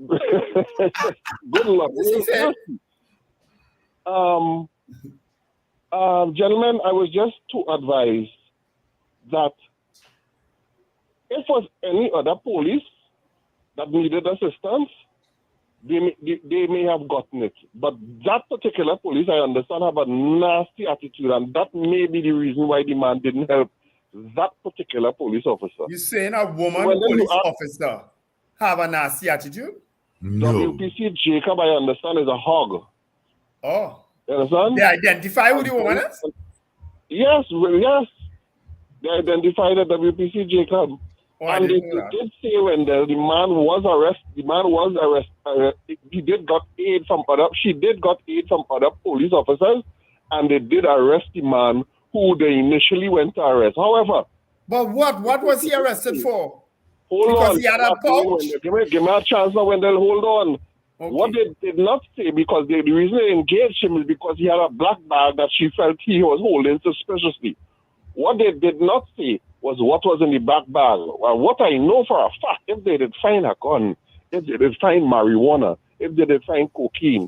Good luck. What's he saying? Gentlemen, I was just to advise that if was any other police that needed assistance, they may have gotten it. But that particular police, I understand, have a nasty attitude, and that may be the reason why the man didn't help that particular police officer. You saying a woman Well, then police you ask- officer have a nasty attitude? No. WPC Jacob, I understand, is a hog. Oh. You understand? They identify who the woman is? Yes, yes. They identified that WPC Jacob. Oh, I And they didn't know that. did say when the man was arrested, he did got aid from other, she did got aid from other police officers, and they did arrest the man who they initially went to arrest. However, But what was he arrested for? hold Because on. he had a pouch? Give me a chance now, Wendell. Hold on. Okay. What they did not say, because the reason they engaged him is because he had a black bag that she felt he was holding suspiciously. What they did not say was what was in the back bag. Well, what I know for a fact, if they did find a gun, if they did find marijuana, if they did find cocaine,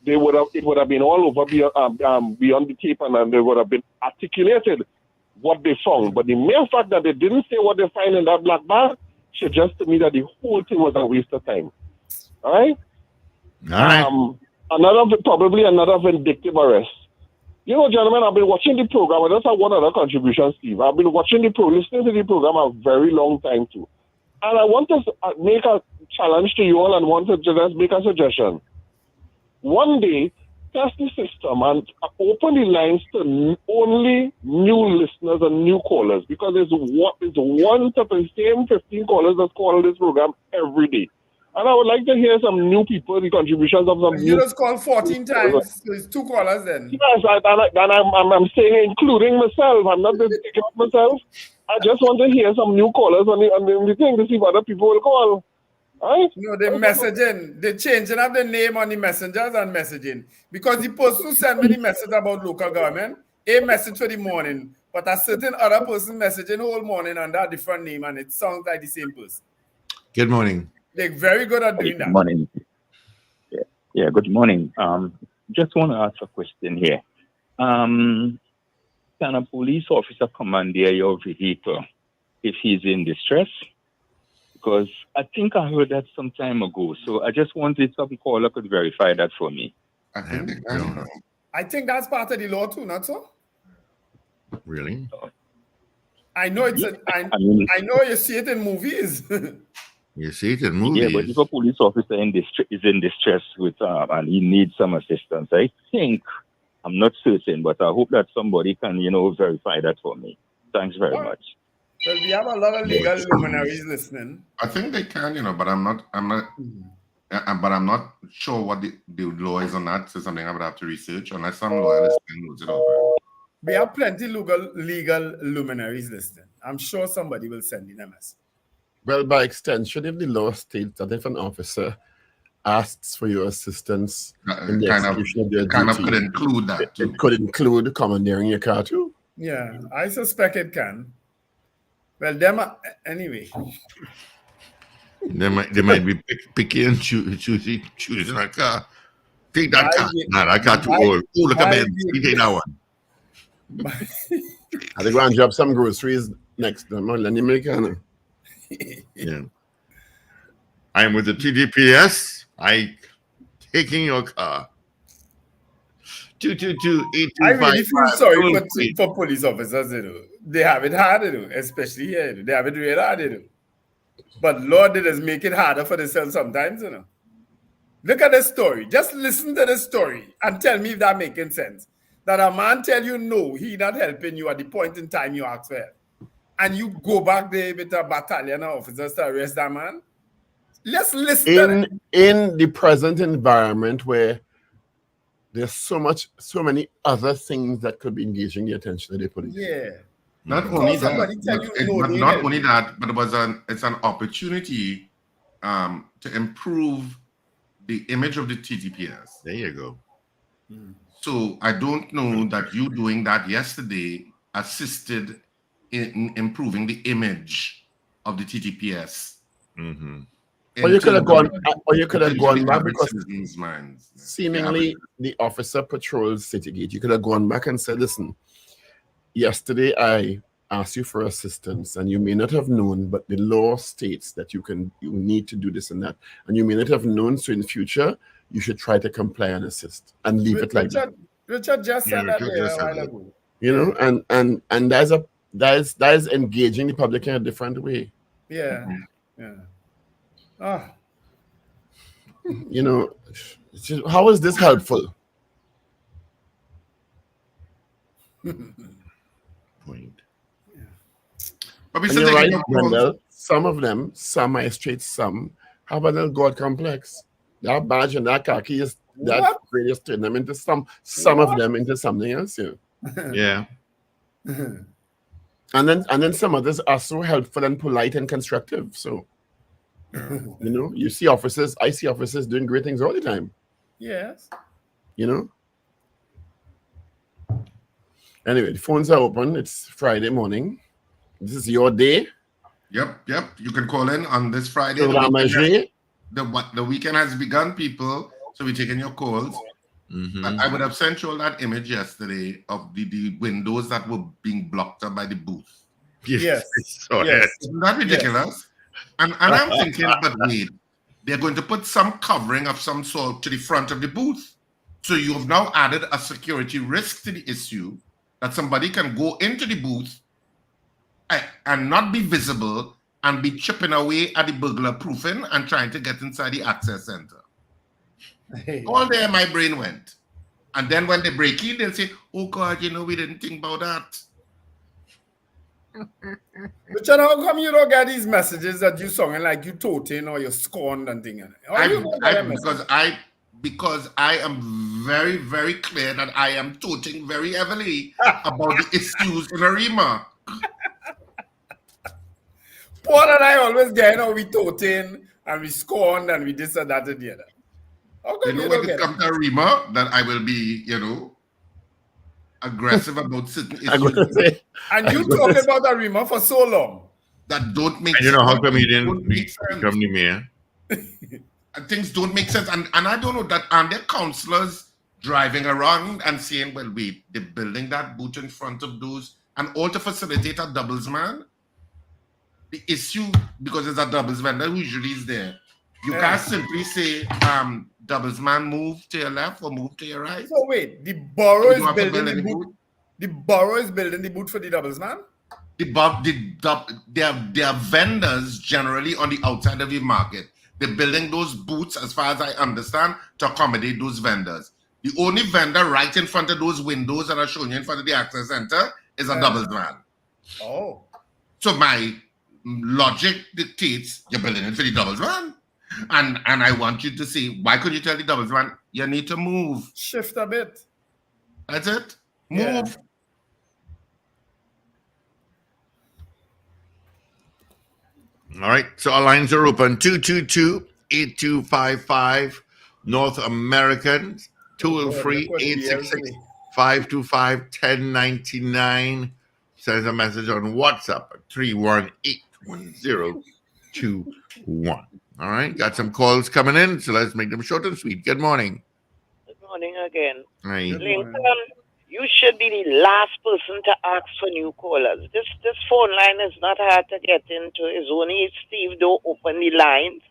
it would have been all over beyond the tape, and they would have been articulated what they found. But the mere fact that they didn't say what they find in that black bag suggests to me that the whole thing was a waste of time. All right? Probably another vindictive arrest. You know, gentlemen, I've been watching the program. I just have one other contribution, Steve. I've been watching listening to the program a very long time too. And I want to make a challenge to you all and want to just make a suggestion. One day, test the system and open the lines to only new listeners and new callers, because it's one to the same 15 callers that call this program every day. And I would like to hear some new people, the contributions of some You new just called 14 times, so it's 2 callers then. Yes, I'm saying including myself. I'm not just picking up myself. I just want to hear some new callers on the thing to see if other people will call. Right? No, they're messaging. They're changing up the name on the messengers and messaging. Because the person who sent me the message about local government, a message for the morning, but a certain other person messaging whole morning under a different name, and it sounds like the same person. Good morning. They're very good at doing that. Good morning. Yeah, good morning. Just want to ask a question here. Can a police officer commandeer your vehicle if he's in distress? Because I think I heard that some time ago. So I just wanted some caller could verify that for me. I think that's part of the law too, not so? Really? I know I know you see it in movies. You see it in movies. Yeah, but if a police officer is in distress with and he needs some assistance, I think, I'm not certain, but I hope that somebody can, verify that for me. Thanks very much. Well, we have a lot of legal luminaries listening. I think they can, but I'm not sure what the law is on that. So something I would have to research unless some lawyer knows it over. We have plenty legal luminaries listening. I'm sure somebody will send in a message. Well, by extension, if the law states that if an officer asks for your assistance in the execution of their duty, could include that too. It could include commandeering your car too. Yeah, I suspect it can. Well, anyway. They might be picky and choosing a car. Take that car. Nah, that car too old. Oh, look at me. You take that one. I think we'll drop some groceries next time. Let me make it. Yeah. I am with the TDPS. I taking your car. 222-8255. I really feel sorry for police officers, They have it hard, especially here. They have it really hard, But Lord, it does make it harder for themselves sometimes, Look at the story. Just listen to the story and tell me if that making sense. That a man tell you no, he not helping you at the point in time you ask for help. And you go back there with a battalion of officers to arrest that man. Let's listen in the present environment where there's so many other things that could be engaging the attention of the police. Yeah. Not only that, but it's an opportunity to improve the image of the TTPS. There you go. So I don't know that you doing that yesterday assisted in improving the image of the TTPS. Mm-hmm. Or you could have gone back because minds. Seemingly the officer patrols Citygate. You could have gone back and said, listen, yesterday I asked you for assistance and you may not have known, but the law states that you need to do this and that. And you may not have known, so in the future, you should try to comply and assist and leave it like that. Richard just said that there a while ago. And that is engaging the public in a different way. Yeah. How is this helpful? Point. But and you're right, Wendell. Some of them, some magistrates, some have a little God complex. That badge and that khaki is that greatest turn them into some of them into something else. Yeah. And then some others are so helpful and polite and constructive. So you see officers, I see officers doing great things all the time. Yes. Anyway, the phones are open. It's Friday morning. This is your day. Yep. You can call in on this Friday. The weekend has begun, people. So we're taking your calls. Mm-hmm. I would have sent you all that image yesterday of the windows that were being blocked up by the booth. Yes. Isn't that ridiculous? Yes. And I'm thinking, but wait, they're going to put some covering of some sort to the front of the booth. So you have now added a security risk to the issue that somebody can go into the booth and not be visible and be chipping away at the burglar proofing and trying to get inside the access center. All there my brain went. And then when they break in, they'll say, oh God, we didn't think about that. But how come you don't get these messages that you sounding like you toting or you're scorned and things? Because I am very, very clear that I am toting very heavily about the issues in Arima. Paul and I always get, we toting and we scorned and we this and that and the other. When it comes to Arima, that I will be, aggressive about certain issues. And you talking about Arima for so long. That don't make sense. And how come you didn't become the mayor? Things don't make sense. And I don't know that, and there counselors driving around and saying, well, wait, they're building that booth in front of those, and all to facilitate a doubles man. The issue, because there's a doubles vendor who usually is there, you can't simply say, doubles man, move to your left or move to your right. So wait, the borough is building the booth. The borough is building the booth for the doubles man? There are vendors generally on the outside of the market. They're building those booths, as far as I understand, to accommodate those vendors. The only vendor right in front of those windows that are shown you in front of the access center is a doubles man. Oh. So my logic dictates you're building it for the doubles man. And I want you to say, why could you tell the doubles man, you need to move? Shift a bit. That's it. Move. Yeah. All right. So our lines are open. 222-8255. North Americans. Toll-free 866-525-1099. Send a message on WhatsApp at 318-1021. All right, got some calls coming in, so let's make them short and sweet. Good morning. morning again. Right. Lincoln, you should be the last person to ask for new callers. This phone line is not hard to get into. It's only if Steve don't open the lines,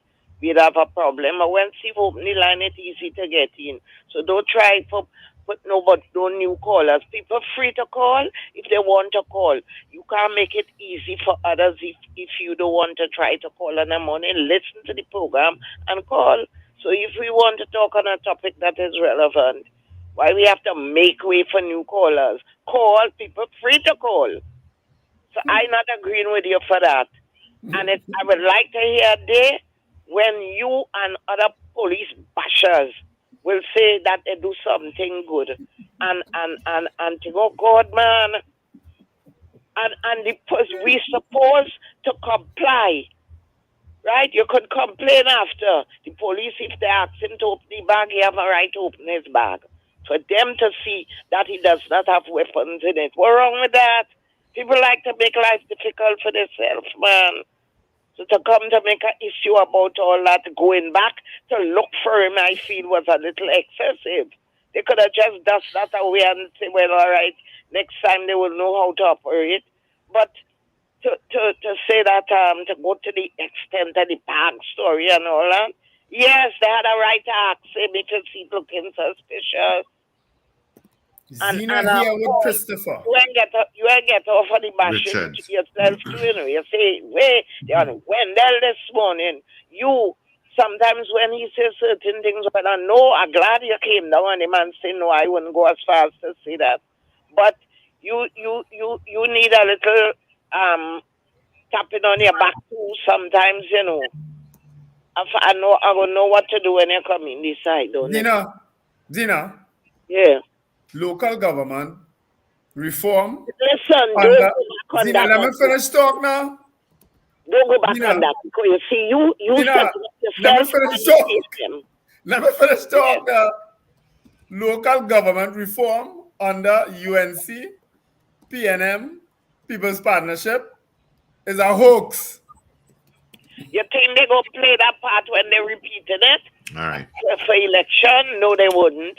we'd have a problem. But when Steve open the line, it's easy to get in. So don't try for put no new callers. People free to call if they want to call. You can't make it easy for others if you don't want to try to call in the morning. Listen to the program and call. So if we want to talk on a topic that is relevant, why we have to make way for new callers? Call, people free to call. So I'm not agreeing with you for that. And I would like to hear a day when you and other police bashers will say that they do something good. And to go, God, man. And we supposed to comply. Right? You could complain after. The police, if they ask him to open the bag, he have a right to open his bag. For them to see that he does not have weapons in it. What's wrong with that? People like to make life difficult for themselves, man. So to come to make an issue about all that, going back to look for him, I feel was a little excessive. They could have just dust that away and say, well, all right, next time they will know how to operate. But to say that, to go to the extent of the park story and all that, yes, they had a right to ask him because he's looking suspicious. Zena here with Christopher. You ain't get off of the bashing yourself too, you know. You say, they're on Wendell this morning. You, sometimes when he says certain things, but I know, I'm glad you came down and the man say, no, I wouldn't go as far as to say that. But you need a little tapping on your back too sometimes, you know. I don't know what to do when you come in this side, don't you? Zena. Yeah. Local government reform. Listen, Zena, let me finish talk now. Don't go back on that because you see, you Zena, let me finish talk. Let me finish talk now. Local government reform under UNC, PNM, People's Partnership is a hoax. You think they go play that part when they repeated it? All right. For election? No, they wouldn't.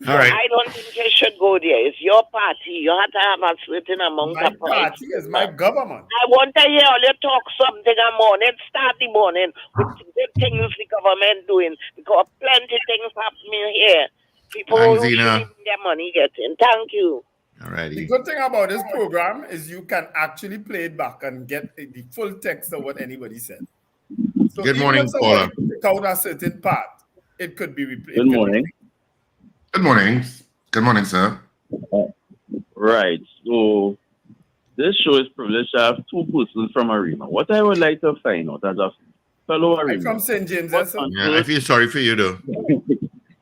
All right. I don't think they should go there. It's your party. You have to have a certain amount of My party is my government. I want to hear all you talk something in the morning. Start the morning with good things the government doing because plenty things happening here. People who should even get money getting. Thank you. All righty. The good thing about this program is you can actually play it back and get the full text of what anybody said. So good morning, caller. Pick out a certain part, it could be replayed. Good morning. Good morning. Good morning, sir. Right. So this show is privileged to have two persons from Arima. What I would like to find out as a fellow Arima. From St. James, yeah, I feel sorry for you, though.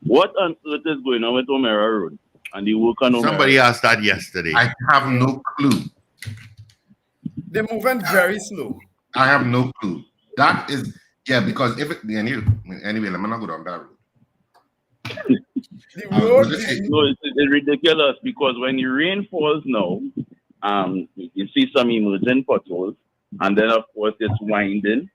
What on earth is going on with O'Mara Road and the work on O'Mara? Somebody asked that yesterday. I have no clue. They're moving very slow. I have no clue. That is, because if it, anyway, let me not go down that road. It's ridiculous because when the rain falls now, you see some emerging potholes, and then of course it's winding.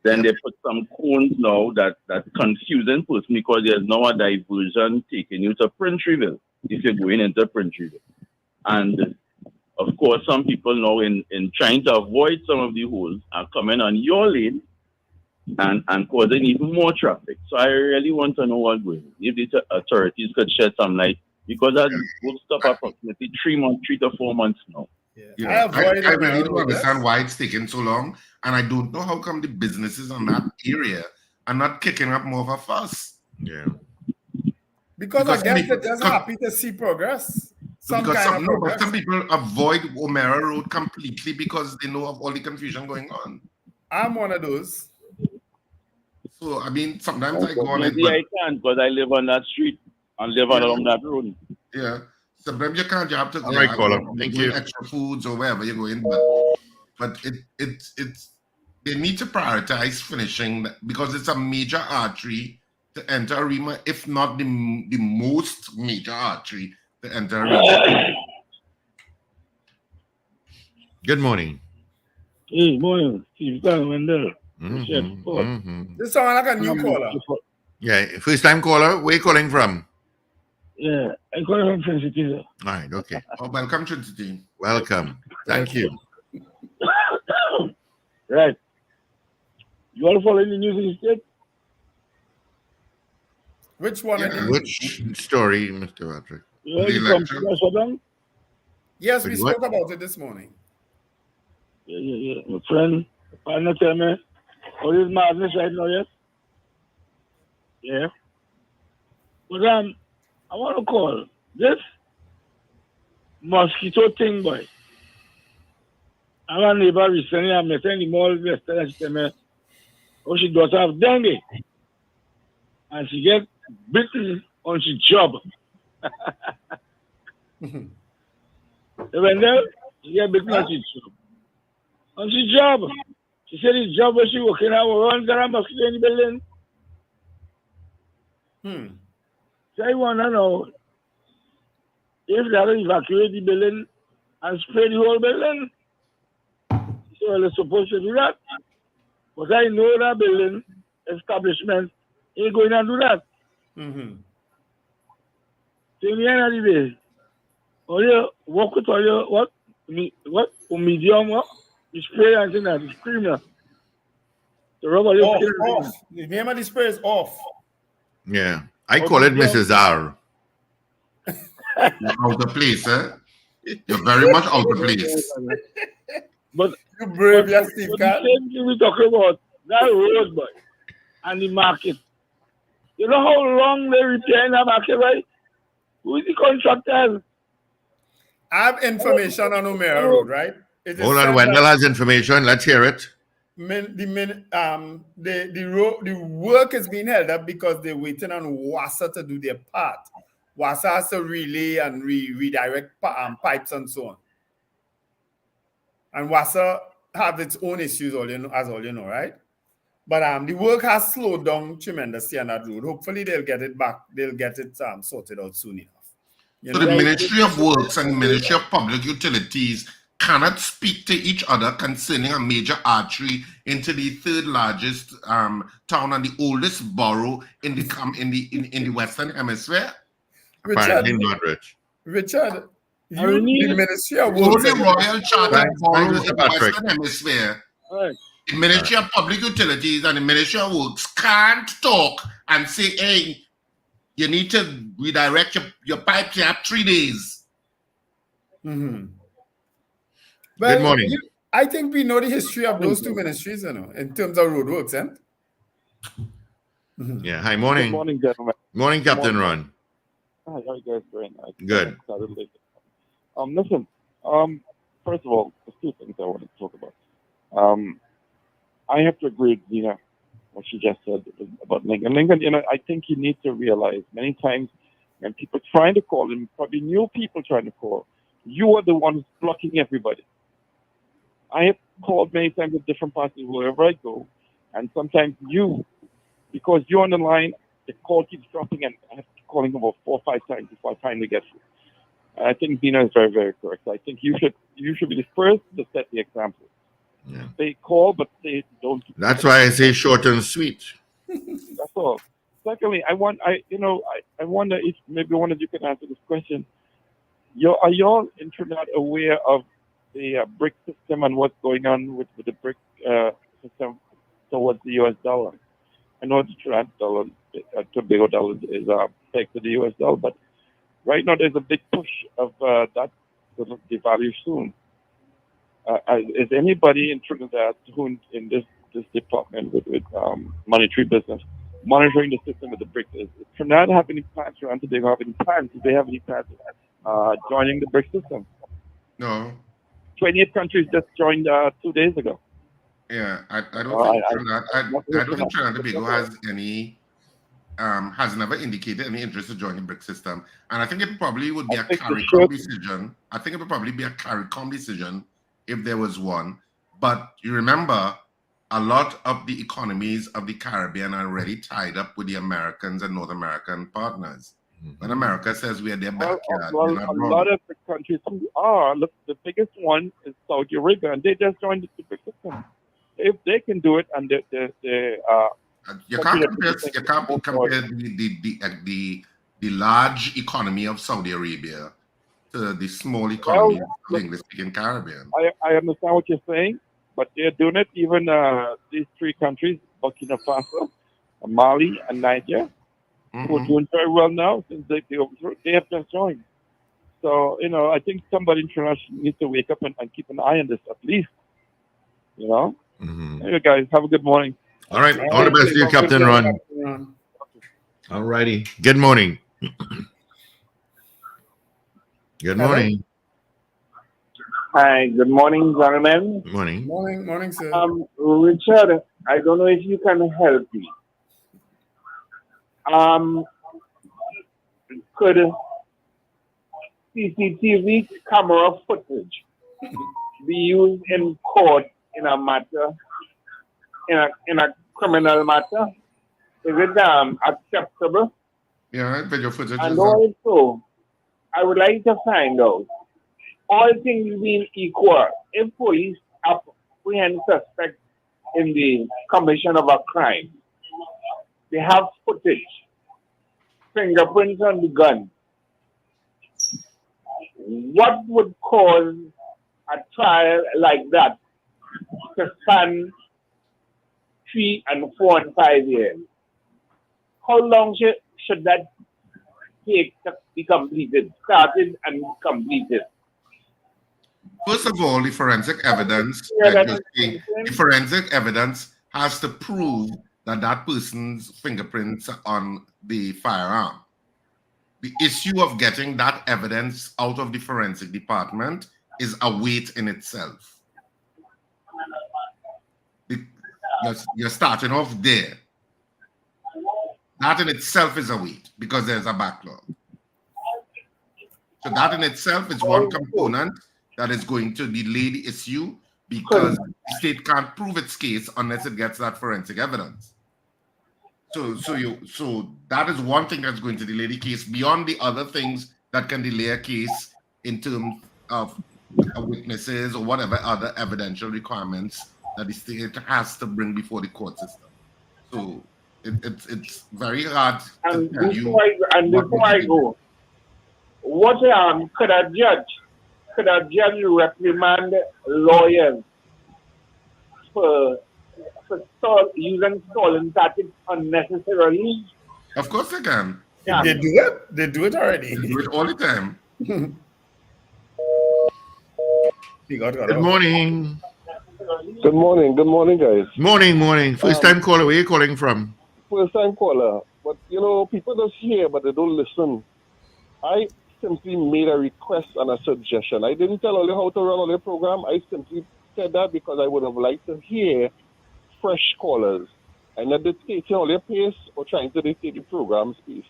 Then they put some cones now that's confusing person because there's now a diversion taking you to Prince-Reville if you're going into Prince-Reville. And of course, some people now in trying to avoid some of the holes are coming on your lane and causing even more traffic. So I really want to know what's going on. If the authorities could shed some light, because that will stop approximately 3 to 4 months now. I really don't understand why it's taking so long, and I don't know how come the businesses on that area are not kicking up more of a fuss. Yeah. Because I guess they're just happy to see progress. Some people avoid O'Mara Road completely because they know of all the confusion going on. I'm one of those. So, I mean, sometimes I go on it. I can't because I live on that street and live along that road. Yeah. Sometimes you can't. You have to. All right, caller. Thank you. Extra foods or wherever you're going, but it's they need to prioritize finishing because it's a major artery to enter Arima, if not the most major artery to enter Arima. Good morning. Good morning, Steve Wendell. This sounds like a new caller. Yeah, first time caller. Where you calling from? Yeah, I call from Trinity. All right, okay. Oh, welcome, Trinity. Welcome. Thank you. Right. You all following the news in the state? Which one again? Which story, Mr. Patrick? You heard The the election. computer shut down? Yes, we With what? spoke about it this morning. Yeah. My friend, the partner tell me, all this madness right now, yes? Yeah. But I want to call this mosquito thing, boy. I have a neighbor recently, I met her in the mall yesterday, and she tell me, oh, she does have dengue. And she get bitten on she job. Wendell, she get bitten on she job. On she job. She said the job where she working at will run there and mosquito in the building. So I want to know if they will evacuate the building and spray the whole building. So they're supposed to do that. But I know that building establishment ain't going to do that. So in the end of the day, all you work with all your what medium what? You spray and thing that, you scream that. The rubber you skin. Off. The name of the spray is off. Yeah. I call it Mrs. R. You're out of place, eh? You're very much out of place. But you brave, yes, Steve. The same thing we talking about, that road, boy, and the market. You know how long they repair that market, right? Who is the contractor? I have information on Omera Road, right? Hold on, Wendell has information. Let's hear it. The work is being held up because they're waiting on WASA to do their part. WASA has to relay and redirect pipes and so on. And WASA have its own issues, as all you know, right? But the work has slowed down tremendously on that road. Hopefully they'll get it back. They'll get it sorted out soon enough. So the Ministry of Works and the Ministry of Public Utilities cannot speak to each other concerning a major artery into the third largest town and the oldest borough in the Western Hemisphere. Apparently not, Rich. Richard, the Ministry of Works. Only Royal Chartered Borough in the Patrick. Western Hemisphere. Right. The Ministry of Public Utilities and the Ministry of Works can't talk and say, hey, you need to redirect your pipes. You have 3 days. Well, Good morning. I think we know the history of those two ministries, in terms of roadworks, Yeah. Hi, morning. Good morning, gentlemen. Morning, Captain Ron. Hi, how you guys doing? Good. Listen, first of all, there's two things I want to talk about. I have to agree with Zena, what she just said about Lincoln. Lincoln, I think you need to realize many times when people trying to call, and probably new people trying to call, you are the ones blocking everybody. I have called many times at different parties wherever I go, and sometimes because you're on the line, the call keeps dropping, and I have to call him about 4 or 5 times before I finally get through. I think Zena is very, very correct. I think you should be the first to set the example. Yeah. They call, but they don't. That's why I say short and sweet. That's all. Secondly, I wonder if maybe one of you can answer this question. Are y'all in Trinidad aware of the BRIC system and what's going on with the BRIC system towards the US dollar? I know the Trinidad dollar, Tobago dollar is pegged to the US dollar, but right now there's a big push of that going to devalue soon. Is anybody in Trinidad who in this department with monetary business monitoring the system with the BRICS? Does Trinidad have any plans? Trinidad and Tobago have any plans? Do they have any plans joining the BRICS system? No. 28 countries just joined 2 days ago. Yeah, I don't think Trinidad. I don't think Trinidad and Tobago has any. Has never indicated any interest to join the BRICS system, and I think it probably would be a CARICOM decision. I think it would probably be a CARICOM decision if there was one. But you remember, a lot of the economies of the Caribbean are already tied up with the Americans and North American partners. When America says we are their backyard, a lot of the countries who are, look, the biggest one is Saudi Arabia, and they just joined the BRICS system. If they can do it, and you can't compare the the large economy of Saudi Arabia to the small economy of the English-speaking Caribbean. I understand what you're saying, but they're doing it. Even these three countries, Burkina Faso, Mali, and Niger, who are doing very well now since they have just joined. So, I think somebody in Trinidad needs to wake up and keep an eye on this at least. Anyway, guys, have a good morning. All right. All the best to you, Captain Ron. All righty. Good morning. Good morning. Hi, good morning, gentlemen. Good morning. Morning, sir. Richard, I don't know if you can help me. Could CCTV camera footage be used in court in a matter, in a criminal matter? Is it acceptable? Yeah, video footage. And also, I would like to find out, all things being equal, if police apprehend suspects in the commission of a crime, they have footage, fingerprints on the gun. What would cause a trial like that to span 3 and 4 and 5 years? How long should that take to be completed, started and completed? First of all, the forensic evidence, the forensic evidence has to prove that person's fingerprints are on the firearm. The issue of getting that evidence out of the forensic department is a weight in itself. You're starting off there. That in itself is a weight because there's a backlog. So that in itself is one component that is going to delay the issue because the state can't prove its case unless it gets that forensic evidence. So that is one thing that's going to delay the case beyond the other things that can delay a case in terms of witnesses or whatever other evidential requirements that the state has to bring before the court system. So it's very hard to tell you. Before I go, what could a judge reprimand lawyers for using stolen tactics unnecessarily? Of course they can. Yeah. They do it. They do it already. They do it all the time. Good morning. Good morning. Good morning, guys. Morning. First time caller. Where are you calling from? First time caller. But, people just hear, but they don't listen. I simply made a request and a suggestion. I didn't tell you how to run on the program. I simply said that because I would have liked to hear fresh callers. I'm not dictating all their pace or trying to dictate the program's pace.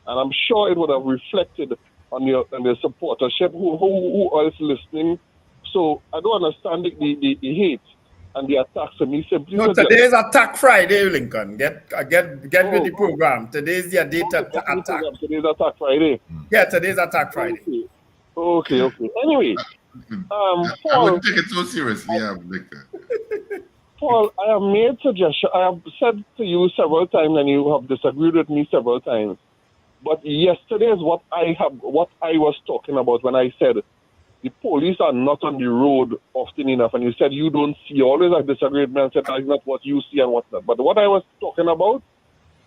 And I'm sure it would have reflected on your supportership, who else listening. So I don't understand the hate and the attacks on me simply. No, today is Attack Friday, Lincoln. Get with the program. Today's your day to attack. Today's Attack Friday. Yeah, today's Attack Friday. Okay. Anyway, I wouldn't take it so seriously, Victor. Paul, I have made suggestions. I have said to you several times, and you have disagreed with me several times. But yesterday is what I was talking about when I said the police are not on the road often enough. And you said you don't see. Always I disagreed with me and said that's not what you see and what's not. But what I was talking about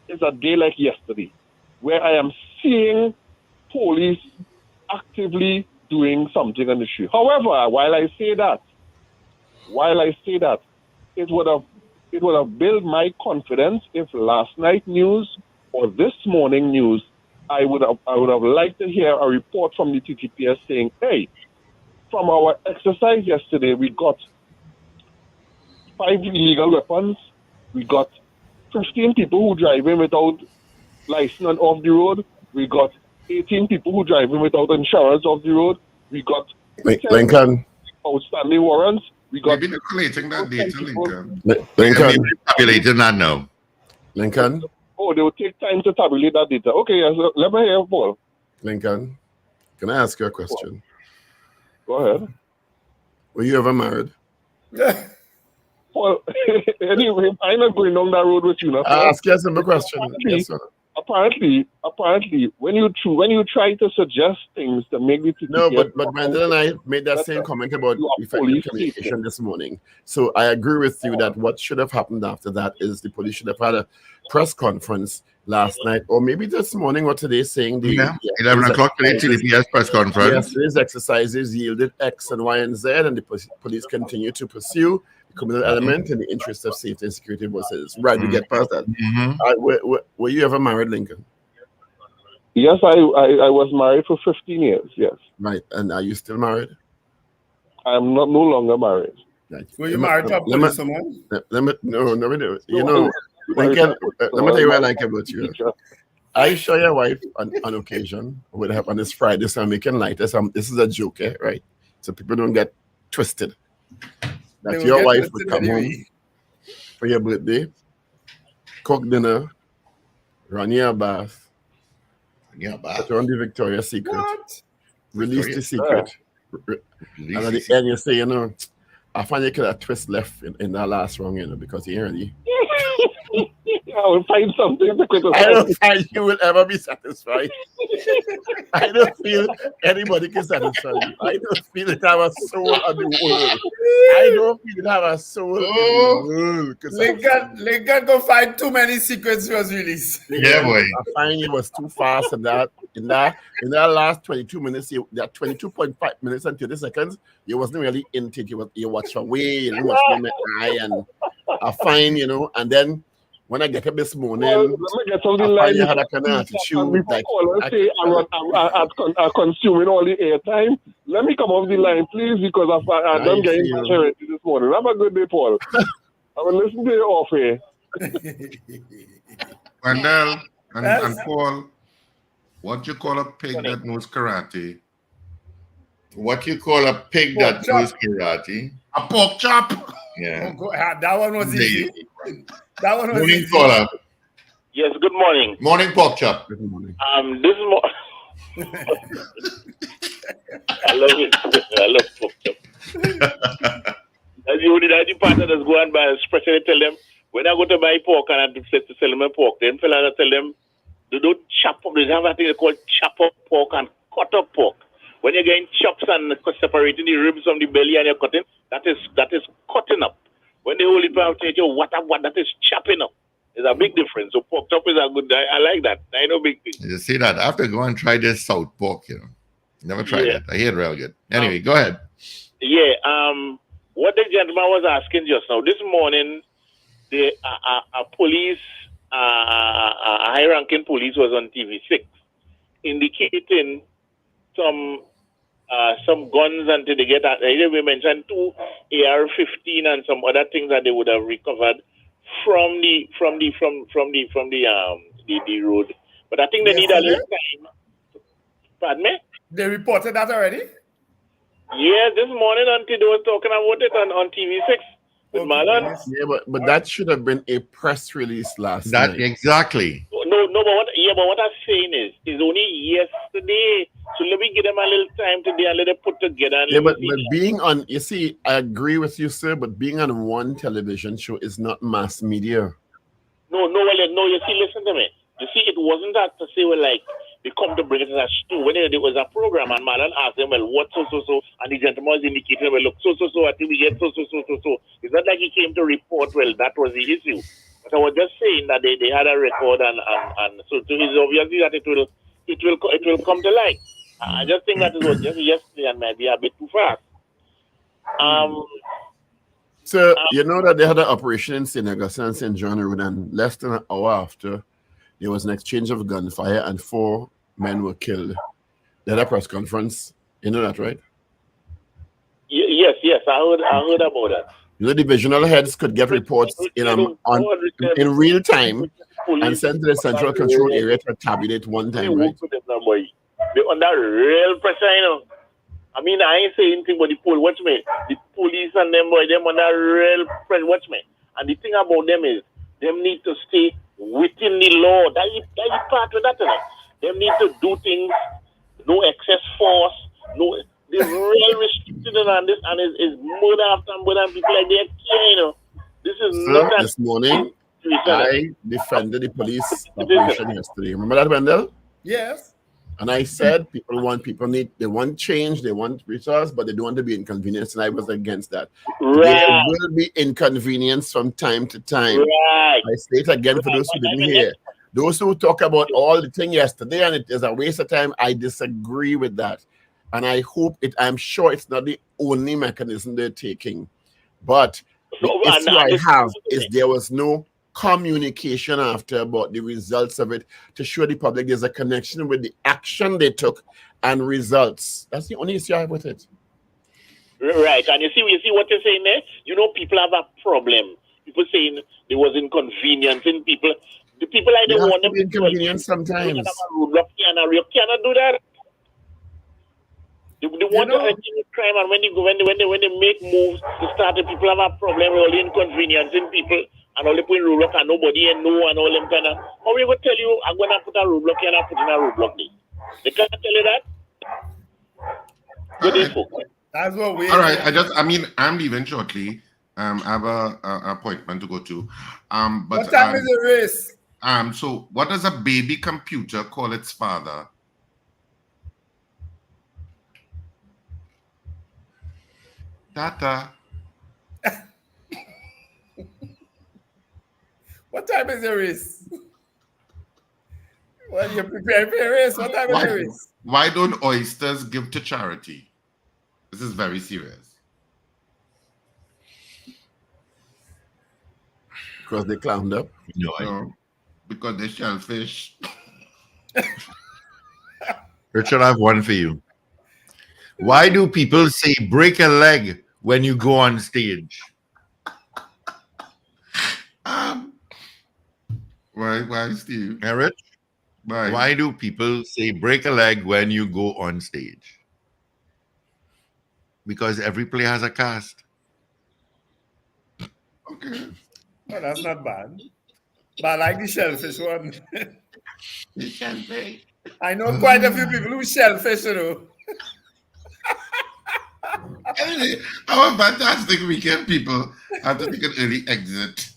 is a day like yesterday, where I am seeing police actively doing something on the street. However, while I say that, it would have built my confidence if last night news or this morning news, I would have liked to hear a report from the TTPS saying, hey, from our exercise yesterday, we got 5 illegal weapons. We got 15 people who driving without license off the road. We got 18 people who driving without insurance off the road. We got Lincoln outstanding warrants. We got maybe collating that data, Lincoln. Lincoln. Tabulating that now. Lincoln. Oh, they will take time to tabulate that data. Okay, so let me hear Paul. Lincoln, can I ask you a question? Go ahead. Were you ever married? Well, anyway, I'm not going down that road with you now. Ask you a simple question. Yes, sir. apparently, when you try to suggest things to make the people No, but Wendell and I made that same comment about you are effective police communication station. this morning. So I agree with you that what should have happened after that is the police should have had a press conference last night, or maybe this morning or today, saying the 11 o'clock today, TDPS press conference. Yesterday's exercises yielded X and Y and Z, and the police continue to pursue the communal element in the interest of safety and security of our citizens. Right, we get past that. Were you ever married, Lincoln? Yes, I was married for 15 years, yes. Right, and are you still married? I'm no longer married. Right. Were you married to a police someone? No, you know, Lincoln, let me tell you what I like about you. I show your wife on occasion, what happened this Friday, so I'm making light. This is a joke, right? So people don't get twisted. That your wife would come home for your birthday, cook dinner, run your bath, put on the Victoria's Secret, release the secret, and at the end you say, you know, I find you could have twist left in that last round, you know, because you ain't ready. I will find something to criticize. I don't find you will ever be satisfied. I don't feel anybody can satisfy you. I don't feel it have a soul of the world. I don't feel it have a soul of the world. Lincoln go find too many secrets was released. Yeah, boy. I find you was too fast in that last 22 minutes, that 22.5 minutes and 30 seconds, you wasn't really into it. You watch away, you watch my eye, and I find, you know, and then when I get up this morning, let me get on the I line. find you had a kind of attitude. Like, I'm consuming all the airtime. Let me come off the line, please, because I don't get interrupted this morning. Have a good day, Paul. I will listen to you off here. Wendell and Paul, what you call a pig that knows karate? What you call a pig that knows karate? A pork chop. Yeah. That one was easy. That one was Morning, easy. caller. Yes, good morning. Morning, pork chop. Good morning. This is I love it. I love pork chop. That's the partner that's going by, especially tell them, when I go to buy pork and I say to sell them a pork, then fella tell them, they don't chop up, they have a thing called chop up pork and cut up pork. When you're getting chops and separating the ribs from the belly and you're cutting, that is cutting up. When they hold it out, what that is chopping up. There's a big difference. So pork chop is a good. I like that. I know big thing. You see that? I have to go and try this South pork, you know. Never tried it. I hear it real good. Anyway, go ahead. Yeah. What the gentleman was asking just now, this morning, the police, a high-ranking police was on TV6, indicating some guns until they get at. We mentioned 2 AR-15 and some other things that they would have recovered from the road. But I think they need a little time. Pardon me? They reported that already? Yeah, this morning Auntie they were talking about it on TV6 with Marlon. Yeah, but that should have been a press release last night. Exactly. No, but what I'm saying is only yesterday. So let me give them a little time today and let them put together. Yeah, but being on, you see, I agree with you, sir, but being on one television show is not mass media. No, you see, listen to me. You see, it wasn't that to say, well, like, they come to bring it as a stew. When there was a program and Marlon asked them, well, what so, and the gentleman was indicating, well, look, so, I think we get so. It's not like he came to report, well, that was the issue. But I was just saying that they had a record and so it's obviously that it will come to light. I just think that it was just yesterday and maybe a bit too fast. So, you know that they had an operation in St. Augustine and St. John Road, and less than an hour after, there was an exchange of gunfire and 4 men were killed. They had a press conference. You know that, right? Yes, I heard about that. You know, divisional heads could get reports in real time and send to the central control area to tabulate one time, right? They're under real pressure, you know. I mean, I ain't saying anything but the watch me. The police and them under real pressure, watch me. And the thing about them is, them need to stay within the law. That is part of that, you know. Them need to do things, no excess force, no. They're real restricted on this, and is murder after murder, and people like they care, you know. This is not this morning. I defended the police operation yesterday. Remember that, Wendell? Yes. And I said they want change, they want results, but they don't want to be inconvenienced, and I was against that. Right. There will be inconvenience from time to time. Right. I say it again for those who didn't hear. Those who talk about all the thing yesterday and it is a waste of time, I disagree with that. And I'm sure it's not the only mechanism they're taking. But the issue I have is there was no communication after about the results of it to show the public there's a connection with the action they took and results. That's the only issue I have with it. Right, and you see what you're saying there? You know, people have a problem. People saying there was inconveniencing people. The people I don't want them to inconvenience sometimes. You cannot do that. They want to achieve crime, and when they make moves to start, the people have a problem with all the inconveniencing people. And all they put in roadblock and nobody and no and all them kind of. How we going to tell you I'm going to put a roadblock here and I'm putting a roadblock there? They can't tell you that. That's what we. All right. I'm leaving shortly. I have a appointment to go to. But what time is the race? So what does a baby computer call its father? Tata. What time is the race? Well, you're preparing for a race. What time is the race? Why don't oysters give to charity? This is very serious. Because they clowned up? No, because they're shellfish. Richard, I have one for you. Why do people say break a leg when you go on stage? Why, Steve? Rich? Why do people say break a leg when you go on stage? Because every play has a cast. Okay. Oh, that's not bad. But I like the shellfish one. The shellfish. I know quite a few people who shellfish, you know. Our fantastic weekend people have to take an early exit.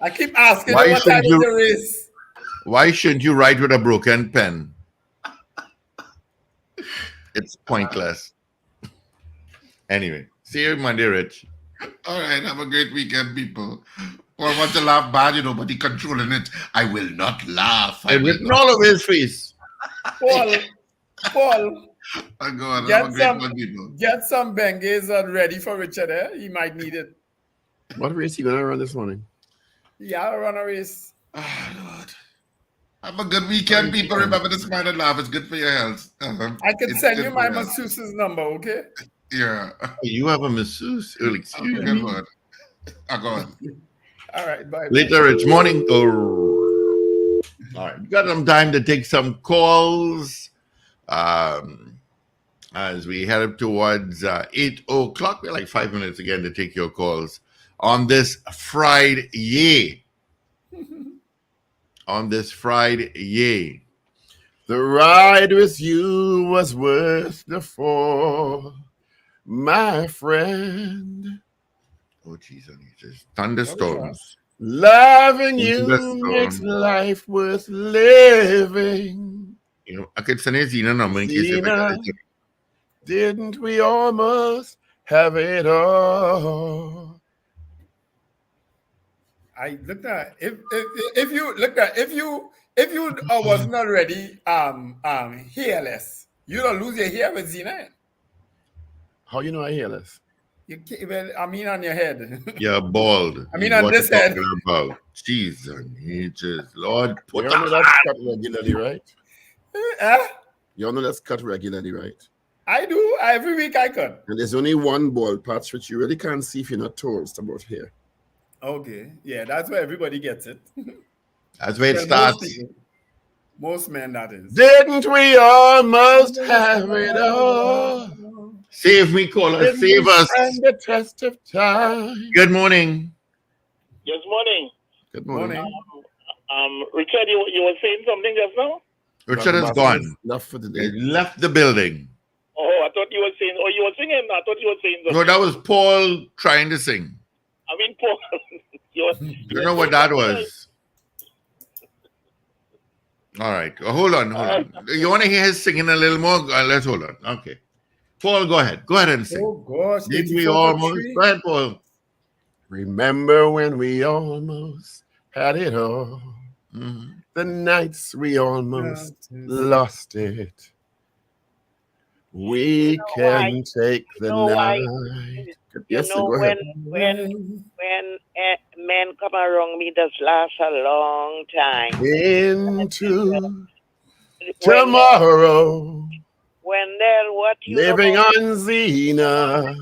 I keep asking what time is the race. Why shouldn't you write with a broken pen? It's pointless. Anyway, see you Monday, Rich. All right, have a great weekend, people. Or want to laugh bad, but he controlling it. I will not laugh. And written all over his face. Paul. Go on, have a great one, people. Get some Benghazi ready for Richard. He might need it. What race are you going to run this morning? Yeah, I'll run a race. Oh, Lord. Have a good weekend, people. Remember to smile and laugh. It's good for your health. I can send you my masseuse's number, okay? Yeah. You have a masseuse? Excuse me. Go on. All right, bye. Later, Rich. Morning. All right. We got some time to take some calls. As we head up towards 8 o'clock. We're like 5 minutes again to take your calls on this Friday. The ride with you was worth the fall, my friend. Oh, geez, just thunderstorms. Loving you makes life worth living. You know, I could send a Zena number in case didn't we almost have it all? I look at if you wasn't already hairless, you don't lose your hair with Zena. How you know I hairless? I mean on your head. You're bald. I mean on this head. About. Jeez, Lord, put you know that's cut regularly, right? You know that's cut regularly, right? I do. Every week I cut. And there's only one bald patch which you really can't see if you're not told about hair. Okay. Yeah, that's where everybody gets it. That's where it starts. Most men, that is. Didn't we almost have it all? Save me, caller. Save us. And the test of time. Good morning. Yes, morning. Good morning. Richard, you were saying something just now? Richard is gone. Left for the day. He left the building. Oh, I thought you were saying. Oh, you were singing. I thought you were saying something. No, that was Paul trying to sing. I mean, Paul. You know what that was? All right. Hold on. You want to hear his singing a little more? Let's hold on. Okay. Paul, go ahead. Go ahead and sing. Oh gosh, Did we 84 for almost? three. Go ahead, Paul. Remember when we almost had it all? The nights we almost lost it. We can take the night. Yes, go ahead. when men come around me, does last a long time. Into tomorrow. Wendell, what you Living know about on Zena.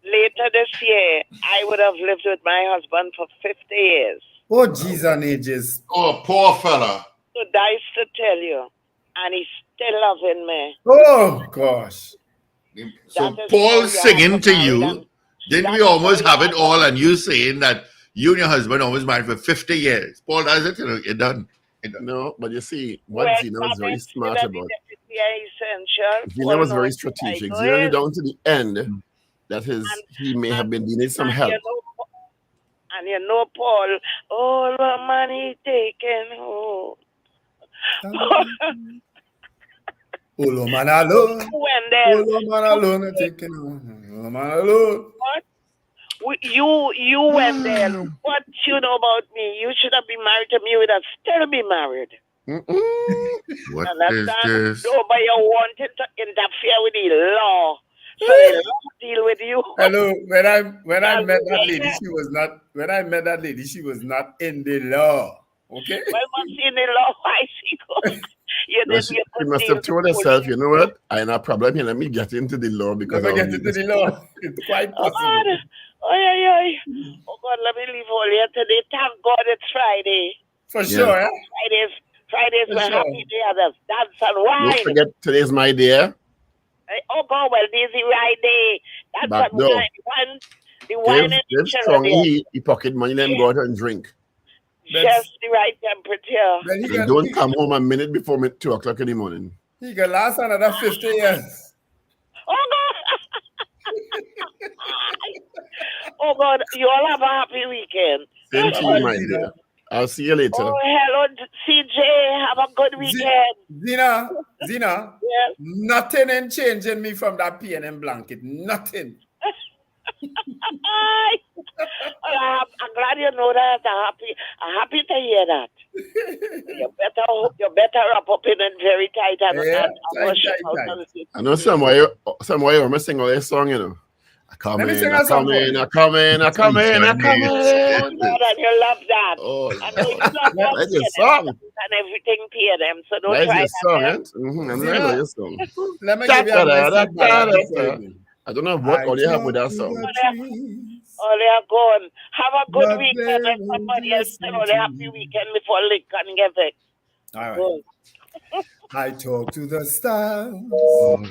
later this year, I would have lived with my husband for 50 years. Oh, geez and ages. Oh, poor fella. So dice to tell you. And he's still loving me. Oh, gosh. So Paul singing to you, didn't we almost have it all? And you saying that you and your husband almost married for 50 years. Paul, that's it. You're done. No, but you see, what Zena was very smart about. Zena was very strategic. Zena knew down to the end that he may have been needing some help. And you know, Paul, all the money taken home. Olo man alone. Wendell. Olo man alone. Taking Olo man alone. What? You Wendell. What you know about me? You should have been married to me. You would have still been married. What is this? No, but you wanted to interfere with the law. So the law deal with you. Hello. When I met that lady, she was not in the law. Okay. Well, what's in the law? I see. She must have told herself, you know what? I have a problem here. Let me get into the law because Never get into the law. It's quite possible. Oh God, let me leave all here today. Thank God it's Friday. For sure, eh? Fridays For my sure. happy day. Others dance and wine. Don't forget, today's my day. Oh God, well, this is Friday. Dance Back and door. wine. The wine and Give strong he pocket money, let him go out and drink. just the right temperature. And don't come home a minute before 2 o'clock in the morning. He can last another 50 years. Oh God. Oh God, you all have a happy weekend. Same to you, my dear. I'll see you later. Oh, hello, CJ. Have a good weekend. Zena, Yes. nothing ain't changing me from that PNM blanket. Nothing. I'm glad you know that. I'm happy to hear that. You better wrap up in it very tight and wash it out. I know somewhere you must sing all this song, you know. I come in. Oh, God, and you love that. Oh, I know you love that. that's your song. And everything PNM, so don't That's try your song, that. eh? I'm learning your song. Let me give you a message. I don't know what all you have with that song. Oh, they are gone. Have a good weekend and somebody else say a happy weekend before Lincoln gets it. All right. I talk to the stars, Lord.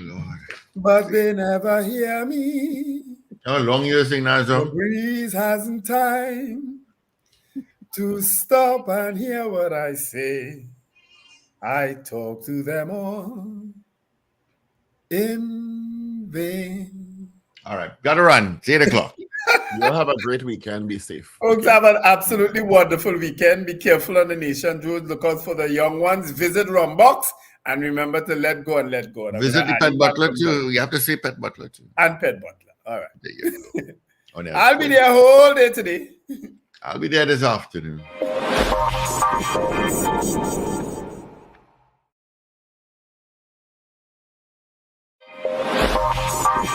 but they never hear me. How long you sing that The song? breeze hasn't time to stop and hear what I say. I talk to them all in vain. All right. Gotta run. It's 8 o'clock. You'll have a great weekend. Be safe. Folks, have an absolutely wonderful weekend. Be careful on the nation roads. Look out for the young ones. Visit Rumbox. And remember to let go and let go. Visit the pet butler too. You have to say pet butler too. And pet butler. All right. There you go. I'll be there whole day today. I'll be there this afternoon.